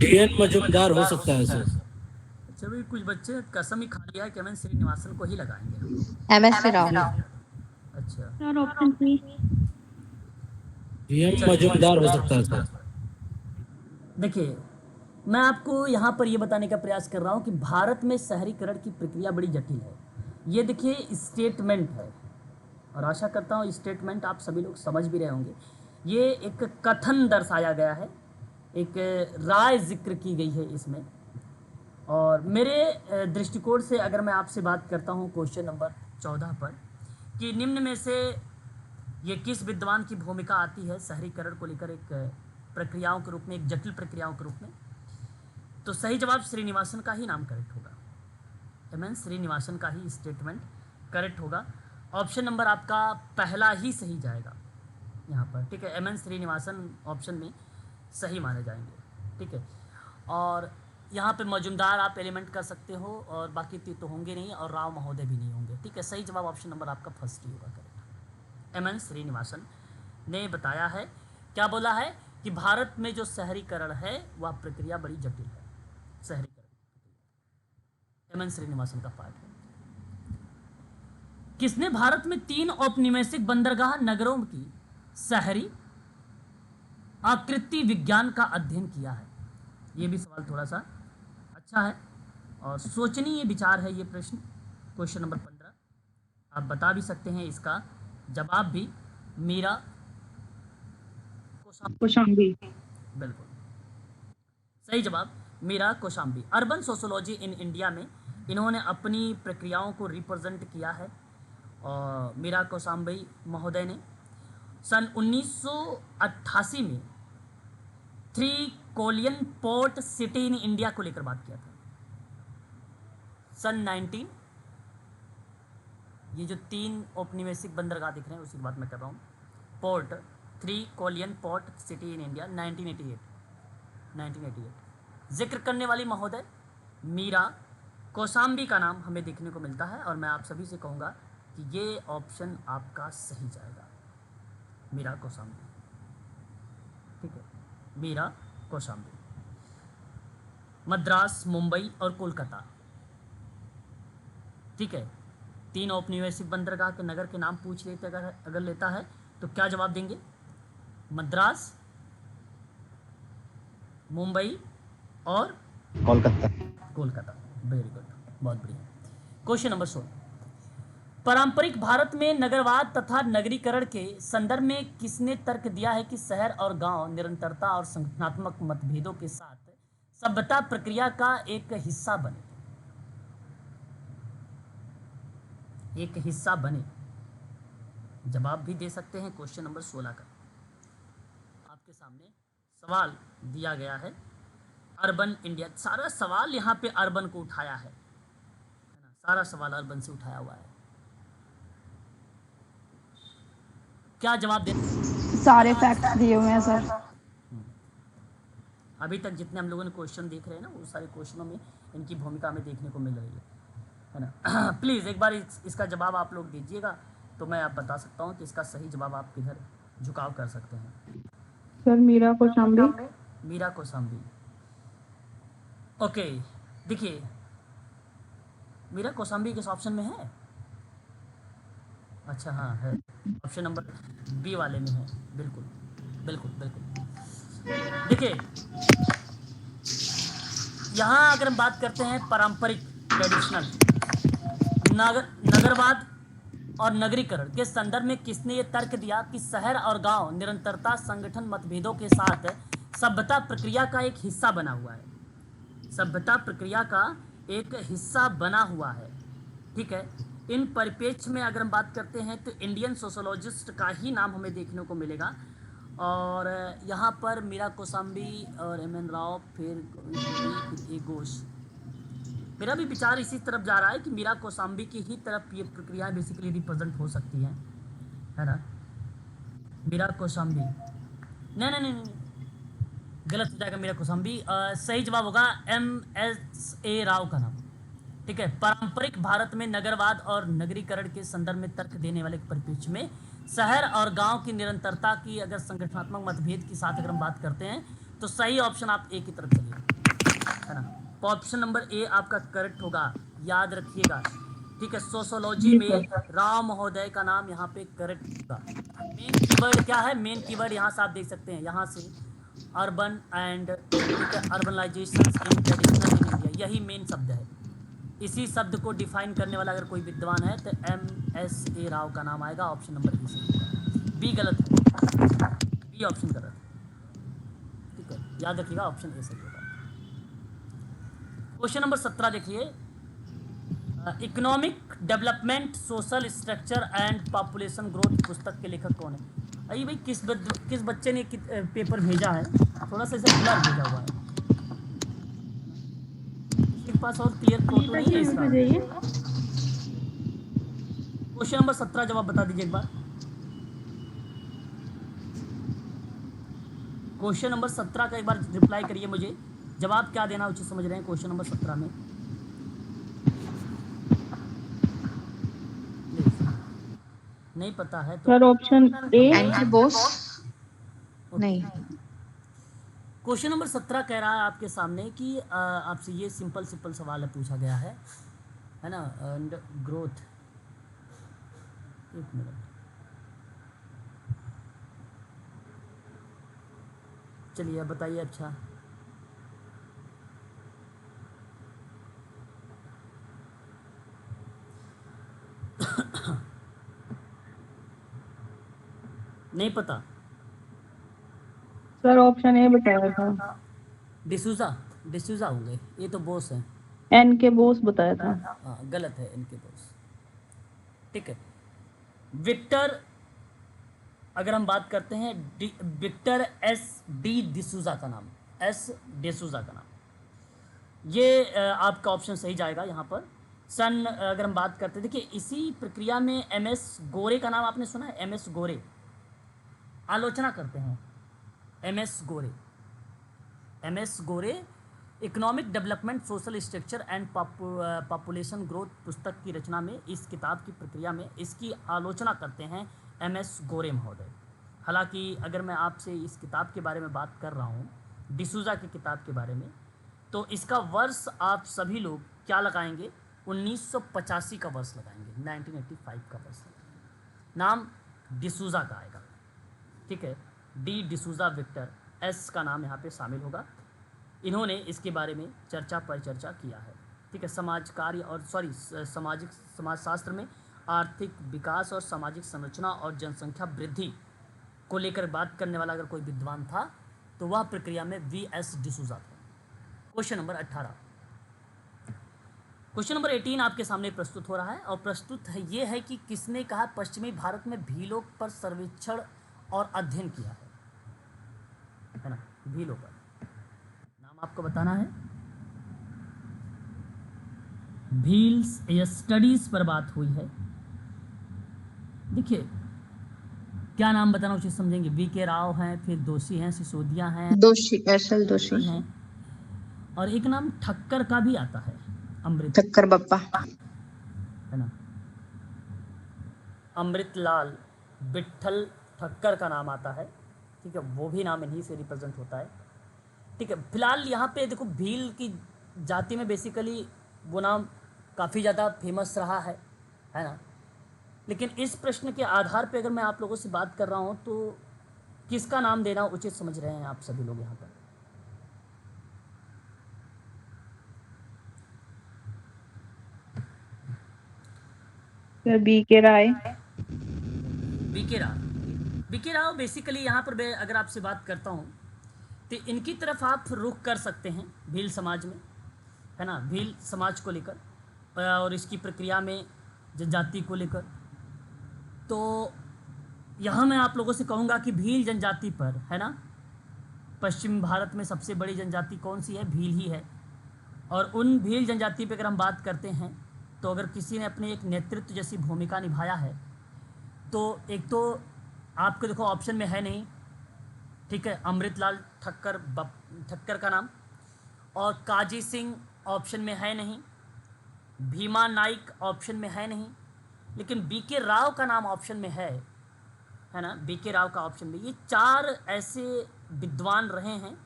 Speaker 7: DN मजूमदार हो सकता है सर।
Speaker 1: अच्छा भाई, कुछ बच्चे कसम ही खा लिया है कि हम श्रीनिवासन को ही लगाएंगे।
Speaker 4: MSA राव।
Speaker 1: अच्छा,
Speaker 5: sir option C.
Speaker 7: DM Majumdar हो सकता है सर।
Speaker 1: देखिए मैं आपको यहाँ पर ये बताने का प्रयास कर रहा हूँ कि भारत में शहरीकरण की प्रक्रिया बड़ी जटिल है। ये देखिए स्टेटमेंट है और आशा करता हूँ स्टेटमेंट आप सभी लोग समझ भी रहे होंगे। ये एक कथन दर्शाया गया है, एक राय जिक्र की गई है इसमें। और मेरे दृष्टिकोण से अगर मैं आपसे बात करता हूँ क्वेश्चन नंबर 14 पर कि निम्न में से ये किस विद्वान की भूमिका आती है शहरीकरण को लेकर एक प्रक्रियाओं के रूप में, एक जटिल प्रक्रियाओं के रूप में, तो सही जवाब श्रीनिवासन का ही नाम करेक्ट होगा। श्रीनिवासन का ही स्टेटमेंट करेक्ट होगा। ऑप्शन नंबर आपका पहला ही सही जाएगा यहाँ पर, ठीक है। श्रीनिवासन ऑप्शन में सही माने जाएंगे, ठीक है। और यहाँ पे मजुमदार आप एलिमेंट कर सकते हो और बाकी तो होंगे नहीं और राव महोदय भी नहीं होंगे। ठीक है, सही जवाब ऑप्शन नंबर आपका फर्स्ट ही होगा करेक्ट। एम एन श्रीनिवासन ने बताया है, क्या बोला है कि भारत में जो शहरीकरण है वह प्रक्रिया बड़ी जटिल है। शहरीकरण एम एन श्रीनिवासन का पार्ट है। किसने भारत में 3 औपनिवेशिक बंदरगाह नगरों की शहरी आकृति विज्ञान का अध्ययन किया है? ये भी सवाल थोड़ा सा अच्छा है और सोचनीय विचार है ये प्रश्न। क्वेश्चन नंबर 15 आप बता भी सकते हैं, इसका जवाब भी मीरा
Speaker 5: कौशाम्बी।
Speaker 1: बिल्कुल सही जवाब Meera Kosambi. Urban sociology in India में इन्होंने अपनी प्रक्रियाओं को रिप्रेजेंट किया है और मीरा कौशाम्बी महोदय ने सन 1988 में 3 colonial port city in India को लेकर बात किया था। सन 19 ये जो 3 औपनिवेशिक बंदरगाह दिख रहे हैं उसी की बात मैं कर रहा हूँ। Port 3 colonial port city in India 1988 जिक्र करने वाली महोदय मीरा कौशाम्बी का नाम हमें देखने को मिलता है और मैं आप सभी से कहूँगा कि ये ऑप्शन आपका सही जाएगा, मीरा कौशाम्बी। ठीक है, मीरा कौशाम्बी। मद्रास, मुंबई और कोलकाता, ठीक है, 3 औपनिवेशिक बंदरगाह के नगर के नाम पूछ लेते अगर लेता है तो क्या जवाब देंगे? मद्रास, मुंबई और कोलकाता। वेरी गुड, बहुत बढ़िया। क्वेश्चन नंबर 16 पारंपरिक भारत में नगरवाद तथा नगरीकरण के संदर्भ में किसने तर्क दिया है कि शहर और गांव निरंतरता और संगठनात्मक मतभेदों के साथ सभ्यता प्रक्रिया का एक हिस्सा बने? एक हिस्सा बने, जवाब भी दे सकते हैं। क्वेश्चन नंबर 16 का आपके सामने सवाल दिया गया है। अर्बन इंडिया, सारा सवाल यहाँ पे अर्बन को उठाया है ना, सारा सवाल अर्बन से उठाया हुआ है। क्या जवाब दे?
Speaker 5: सारे फैक्ट्स दिए हुए हैं सर।
Speaker 1: अभी तक जितने हम लोगों ने क्वेश्चन देख रहे हैं ना, वो सारे क्वेश्चनों में इनकी भूमिका हमें देखने को मिल रही है ना। प्लीज़ एक बार इसका जवाब आप लोग दीजिएगा तो मैं आप बता सकता हूँ कि इसका सही जवाब आप किधर झुकाव कर सकते हैं।
Speaker 5: सर मीरा कौशाम्बी।
Speaker 1: मीरा कौशाम्बी, ओके। देखिए मीरा कौशाम्बी किस ऑप्शन में है? अच्छा हाँ है, ऑप्शन नंबर बी वाले में है। बिल्कुल बिल्कुल बिल्कुल। देखिए यहाँ अगर हम बात करते हैं पारंपरिक ट्रेडिशनल नगरवाद और नगरीकरण के संदर्भ में किसने ये तर्क दिया कि शहर और गांव निरंतरता संगठन मतभेदों के साथ सभ्यता प्रक्रिया का एक हिस्सा बना हुआ है? सभ्यता प्रक्रिया का एक हिस्सा बना हुआ है। ठीक है, इन परिप्रेक्ष्य में अगर हम बात करते हैं तो इंडियन सोशोलॉजिस्ट का ही नाम हमें देखने को मिलेगा और यहाँ पर मीरा कौशाम्बी और एम एन राव, फिर ए घोष। मेरा भी विचार इसी तरफ जा रहा है कि मीरा कौशाम्बी की ही तरफ ये प्रक्रियाएं बेसिकली रिप्रेजेंट हो सकती हैं, है ना। मीरा कौशाम्बी नहीं, गलत हो जाएगा मीरा कौशाम्बी। सही जवाब होगा M.S.A. राव का नाम। ठीक है, पारंपरिक भारत में नगरवाद और नगरीकरण के संदर्भ में तर्क देने वाले परिप्रेक्ष्य में शहर और गांव की निरंतरता की अगर संगठनात्मक मतभेद के साथ अगर हम बात करते हैं तो सही ऑप्शन आप ए की तरफ चलिए, है ना। तो ऑप्शन नंबर ए आपका करेक्ट होगा, याद रखिएगा। ठीक है, सोशोलॉजी में राव महोदय का नाम यहाँ पे करेक्ट होगा। मेन कीवर्ड क्या है? मेन कीवर्ड यहाँ से आप देख सकते हैं, यहाँ से urban and urbanization in traditional in India, यही मेन शब्द है। इसी शब्द को डिफाइन करने वाला अगर कोई विद्वान है तो M.S.A. राव का नाम आएगा। ऑप्शन नंबर बी से, बी गलत है, बी ऑप्शन गलत है। ठीक है, याद रखिएगा ऑप्शन ए सही होगा। क्वेश्चन नंबर 17 देखिए, economic development social structure and population growth पुस्तक के लेखक कौन है? अरे भाई किस बच्चे ने पेपर भेजा है? थोड़ा सा इसे ब्लर भेजा हुआ है, इसके पास और क्लियर फोटो नहीं है इसका। क्वेश्चन नंबर 17 जवाब बता दीजिए एक बार। क्वेश्चन नंबर 17 का एक बार रिप्लाई करिए मुझे जवाब क्या देना उचित समझ रहे हैं क्वेश्चन नंबर 17 में? नहीं पता है तो
Speaker 5: sir option A.
Speaker 4: NK Bose नहीं।
Speaker 1: क्वेश्चन नंबर 17 कह रहा है आपके सामने कि आपसे ये सिंपल सवाल पूछा गया है ना? एंड ग्रोथ, एक मिनट, चलिए अब बताइए। अच्छा, नहीं पता।
Speaker 5: सर ऑप्शन ए बताया था।
Speaker 1: डिसूजा होंगे, ये तो बोस हैं।
Speaker 5: एन के बोस बताया था।
Speaker 1: हाँ गलत है, इनके बोस। ठीक है, विक्टर, अगर हम बात करते हैं विक्टर एस डी डिसूजा का नाम, एस डिसूजा का नाम, ये आपका ऑप्शन सही जाएगा यहाँ पर। सन अगर हम बात करते हैं, देखिए इसी प्रक्रिया में एम एस गोरे का नाम आपने सुना है? एम एस गोरे आलोचना करते हैं। M S Gore economic development, social structure and population growth पुस्तक की रचना में, इस किताब की प्रक्रिया में इसकी आलोचना करते हैं एम एस गोरे महोदय। हालांकि अगर मैं आपसे इस किताब के बारे में बात कर रहा हूँ, डिसूजा की किताब के बारे में, तो इसका वर्ष आप सभी लोग क्या लगाएंगे? 1985 का वर्ष लगाएंगे, 1985 का वर्ष लगाएंगे। नाम डिसूजा का आएगा, ठीक है, डी डिसूजा विक्टर, एस का नाम यहाँ पे शामिल होगा। इन्होंने इसके बारे में परिचर्चा किया है, ठीक है। समाज कार्य और समाजशास्त्र में आर्थिक विकास और सामाजिक संरचना और जनसंख्या वृद्धि को लेकर बात करने वाला अगर कोई विद्वान था तो वह प्रक्रिया में वी एस डिसूजा था। Question number 18। क्वेश्चन नंबर 18 आपके सामने प्रस्तुत हो रहा है, और प्रस्तुत है ये है कि किसने कहा पश्चिमी भारत में भीलों पर सर्वेक्षण और अध्ययन किया है ना? भीलों पर नाम आपको बताना है। भील्स या स्टडीज पर बात हुई है। देखिए क्या नाम बताना उचित समझेंगे? वी के राव हैं, फिर दोषी हैं, सिसोदिया हैं,
Speaker 4: दोषी, एसएल दोषी
Speaker 1: हैं, और एक नाम ठक्कर का भी आता है, अमृत
Speaker 4: ठक्कर बप्पा
Speaker 1: है ना? अमृतलाल विट्ठल ठक्कर का नाम आता है, ठीक है, वो भी नाम इन्हीं से रिप्रेजेंट होता है, ठीक है। फिलहाल यहाँ पे देखो भील की जाति में बेसिकली वो नाम काफ़ी ज़्यादा फेमस रहा है ना? लेकिन इस प्रश्न के आधार पे अगर मैं आप लोगों से बात कर रहा हूँ तो किसका नाम देना उचित समझ रहे हैं आप सभी लोग यहाँ पर?
Speaker 5: सर बी के राय।
Speaker 1: बी के राव बेसिकली यहाँ पर अगर आपसे बात करता हूँ तो इनकी तरफ आप रुख कर सकते हैं भील समाज में, है ना? भील समाज को लेकर और इसकी प्रक्रिया में जनजाति को लेकर। तो यहाँ मैं आप लोगों से कहूँगा कि भील जनजाति पर, है ना, पश्चिम भारत में सबसे बड़ी जनजाति कौन सी है? भील ही है। और उन भील जनजाति पे अगर हम बात करते हैं तो अगर किसी ने अपने एक नेतृत्व जैसी भूमिका निभाया है तो एक तो आपको देखो ऑप्शन में है नहीं, ठीक है, अमृतलाल ठक्कर का नाम, और काजी सिंह ऑप्शन में है नहीं, भीमा नाइक ऑप्शन में है नहीं, लेकिन बी के राव का नाम ऑप्शन में है ना? बी के राव का ऑप्शन में, ये चार ऐसे विद्वान रहे हैं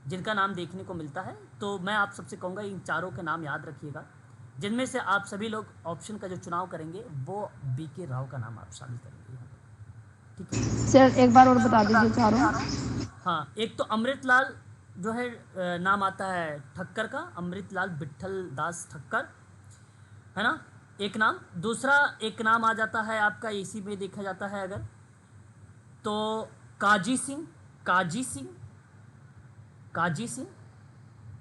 Speaker 1: जिनका नाम देखने को मिलता है। तो मैं आप सबसे कहूँगा इन चारों के नाम याद रखिएगा, जिनमें से आप सभी लोग ऑप्शन का जो चुनाव करेंगे वो बी के राव का नाम आप शामिल करेंगे, ठीक है
Speaker 5: सर एक बार और बता दीजिए चारों।
Speaker 1: हाँ, एक तो अमृतलाल जो है नाम आता है ठक्कर का, अमृतलाल विट्ठल दास ठक्कर, है ना, एक नाम। दूसरा एक नाम आ जाता है आपका, इसी में देखा जाता है अगर तो काजी सिंह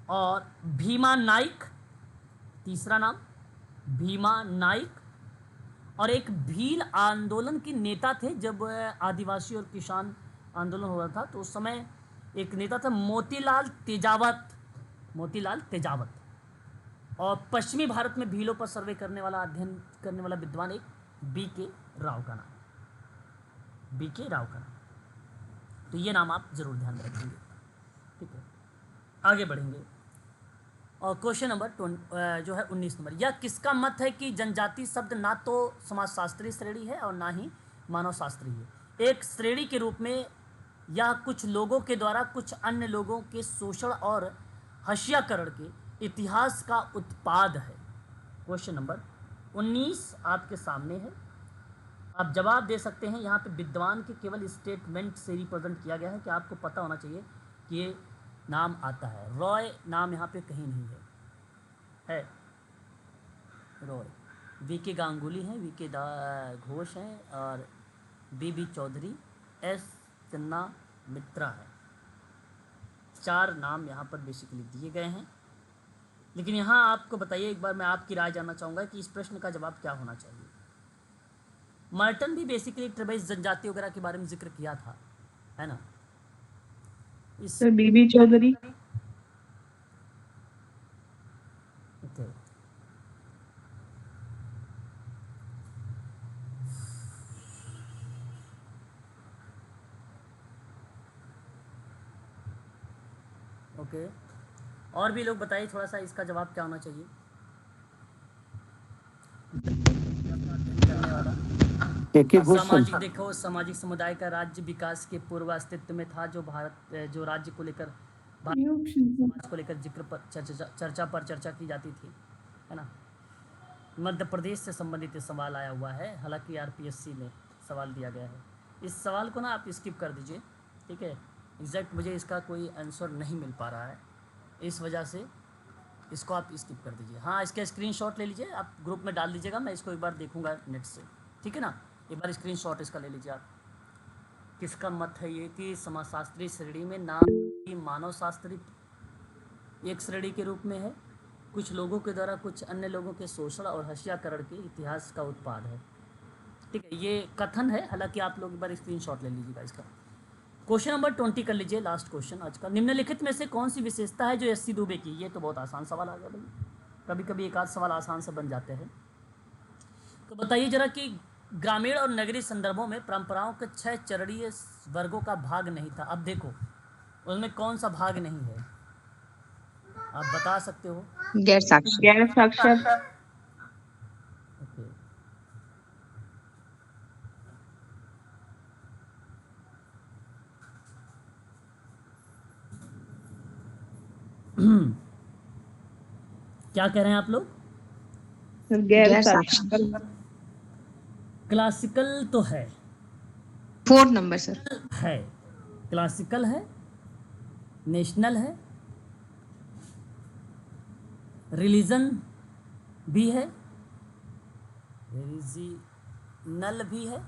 Speaker 1: और भीमा नाइक, तीसरा नाम भीमा नाइक। और एक भील आंदोलन के नेता थे जब आदिवासी और किसान आंदोलन हो रहा था, तो उस समय एक नेता था मोतीलाल तेजावत। और पश्चिमी भारत में भीलों पर सर्वे करने वाला, अध्ययन करने वाला विद्वान एक बी के राव का नाम। तो ये नाम आप जरूर ध्यान में रखेंगे, ठीक है। आगे बढ़ेंगे और क्वेश्चन नंबर जो है 19 नंबर, यह किसका मत है कि जनजाति शब्द ना तो समाजशास्त्रीय श्रेणी है और ना ही मानव शास्त्रीय है। एक श्रेणी के रूप में यह कुछ लोगों के द्वारा कुछ अन्य लोगों के शोषण और हत्याकरण के इतिहास का उत्पाद है। क्वेश्चन नंबर 19 आपके सामने है, आप जवाब दे सकते हैं। यहाँ पे विद्वान के केवल स्टेटमेंट से रिप्रेजेंट किया गया है कि आपको पता होना चाहिए कि ये नाम आता है। रॉय नाम यहाँ पे कहीं नहीं है रॉय। वीके गांगुली हैं, वीके घोष हैं और बीबी चौधरी, एस चन्ना मित्रा है। 4 नाम यहाँ पर बेसिकली दिए गए हैं। लेकिन यहाँ आपको बताइए, एक बार मैं आपकी राय जानना चाहूँगा कि इस प्रश्न का जवाब क्या होना चाहिए। मर्टन भी बेसिकली ट्राइबल जनजाति वगैरह के बारे में जिक्र किया था, है ना। इस
Speaker 5: सर बीबी चौधरी।
Speaker 1: ओके, ओके, और भी लोग बताइए थोड़ा सा इसका जवाब क्या होना चाहिए। करने वाला
Speaker 6: एक एक क्वेश्चन।
Speaker 1: सामाजिक, देखो सामाजिक समुदाय का राज्य विकास के पूर्व अस्तित्व में था, जो जो राज्य को लेकर समाज को लेकर जिक्र पर चर्चा की जाती थी, है ना। मध्य प्रदेश से संबंधित सवाल आया हुआ है, हालांकि आरपीएससी में सवाल दिया गया है। इस सवाल को ना आप स्किप कर दीजिए, ठीक है। एग्जैक्ट मुझे इसका कोई आंसर नहीं मिल पा रहा है, इस वजह से इसको आप स्किप कर दीजिए। हाँ, इसका स्क्रीनशॉट ले लीजिए, आप ग्रुप में डाल दीजिएगा, मैं इसको एक बार देखूंगा नेट से, ठीक है ना। एक बार स्क्रीनशॉट इसका ले लीजिए आप। किसका मत है ये कि समाजशास्त्री श्रेणी में ना कि मानव शास्त्री एक श्रेणी के रूप में है, कुछ लोगों के द्वारा कुछ अन्य लोगों के शोषण और हत्याकरण के इतिहास का उत्पाद है, ठीक है। ये कथन है, हालांकि आप लोग एक बार स्क्रीनशॉट ले लीजिएगा इसका। क्वेश्चन नंबर 20 कर लीजिए, लास्ट क्वेश्चन आज का। निम्नलिखित में से कौन सी विशेषता है जो एस.सी. दुबे की, ये तो बहुत आसान सवाल आ गया भाई, कभी कभी एक आध सवाल आसान से बन जाते हैं। तो बताइए जरा कि ग्रामीण और नगरीय संदर्भों में परंपराओं के 6 चरणीय वर्गों का भाग नहीं था। अब देखो उसमें कौन सा भाग नहीं है, आप बता सकते हो।
Speaker 4: गैर साक्षर।
Speaker 5: गैर साक्षर।
Speaker 1: ओके, क्या कह रहे हैं आप लोग।
Speaker 5: सर गैर
Speaker 4: गैर
Speaker 5: साक्षर।
Speaker 1: क्लासिकल तो है,
Speaker 4: 4 नंबर सर।
Speaker 1: है क्लासिकल है, नेशनल है, रिलीजन भी है, रीजनल भी है,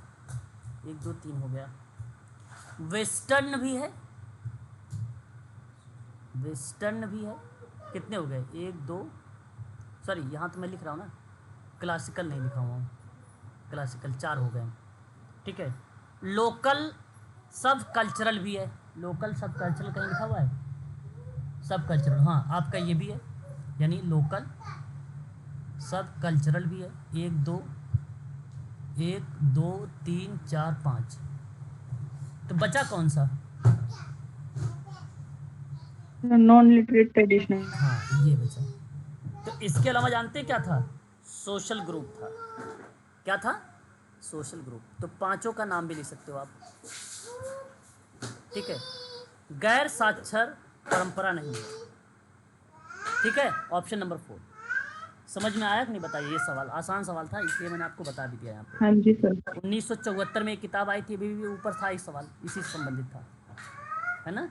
Speaker 1: 1 2 3 हो गया, वेस्टर्न भी है, वेस्टर्न भी है। कितने हो गए, 1 2, सॉरी यहाँ तो मैं लिख रहा हूँ ना, क्लासिकल नहीं लिखा हुआ हूँ, क्लासिकल 4 हो गए, ठीक है। लोकल सब कल्चरल भी है, लोकल सब कल्चरल कहीं लिखा हुआ है, सब कल्चरल, हाँ आपका ये भी है, यानी लोकल सब कल्चरल भी है। 1 2 3 4 5, तो बचा कौन सा।
Speaker 5: Non literate traditional.
Speaker 1: हाँ ये बचा। तो इसके अलावा जानते हैं क्या था, सोशल ग्रुप था। क्या था, सोशल ग्रुप। तो 5 का नाम भी लिख सकते हो आप, ठीक है। गैर साक्षर परंपरा नहीं है, ठीक है। ऑप्शन नंबर 4 समझ में आया कि नहीं, बताइए। ये सवाल आसान सवाल था, इसलिए मैंने आपको बता भी दिया यहाँ पे।
Speaker 5: हाँ जी सर।
Speaker 1: 1974 में एक किताब आई थी, अभी भी ऊपर था एक सवाल इसी से संबंधित था, है ना।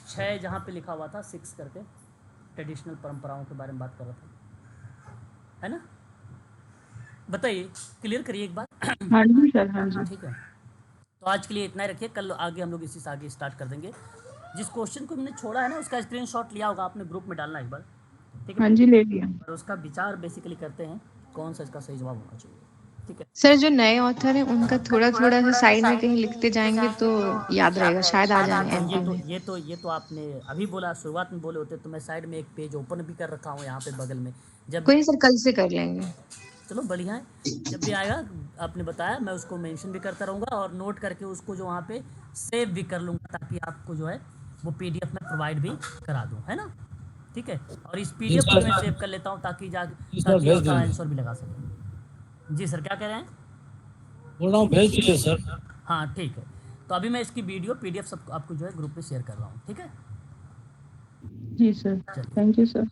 Speaker 1: 6 जहाँ पे लिखा हुआ था 6 करके, ट्रेडिशनल परंपराओं के बारे में बात कर रहा था, है ना। बताइए, क्लियर करिए एक बार।
Speaker 5: हाँ जी सर। हाँ जी।
Speaker 1: ठीक है, तो आज के लिए इतना ही रखिए, कल आगे हम लोग इसी से आगे स्टार्ट कर देंगे। जिस क्वेश्चन को हमने छोड़ा है ना, उसका स्क्रीनशॉट लिया होगा आपने, ग्रुप में डालना एक बार, ठीक है।
Speaker 5: हाँ जी, ले लिया।
Speaker 1: और उसका विचार बेसिकली करते हैं कौन सा इसका सही जवाब होना चाहिए, ठीक है।
Speaker 4: सर जो नए ऑथर हैं उनका थोड़ा थोड़ा सा साइड में कहीं लिखते जाएंगे तो याद रहेगा, शायद आ जाए एमपी में।
Speaker 1: ये तो आपने अभी बोला, शुरुआत में बोले होते तो मैं साइड में एक पेज ओपन भी कर रखा हूँ यहाँ पे बगल में। जब
Speaker 4: कोई सर कल से कर लेंगे।
Speaker 1: चलो बढ़िया है, जब भी आएगा आपने बताया मैं उसको मेंशन भी करता रहूँगा और नोट करके उसको जो वहाँ पे सेव भी कर लूँगा, ताकि आपको जो है वो PDF में प्रोवाइड भी करा दूँ, है ना? ठीक है, और इस PDF को मैं सेव कर लेता हूँ ताकि ताकि उसका आंसर भी लगा सकें। जी सर, क्या कह रहे हैं?
Speaker 7: बोल रहा हूँ भेज दीजिए सर।
Speaker 1: हाँ ठीक है, तो अभी मैं इसकी वीडियो PDF सब आपको जो है ग्रुप पे शेयर कर रहा हूँ, ठीक है?
Speaker 5: जी सर, थैंक यू सर।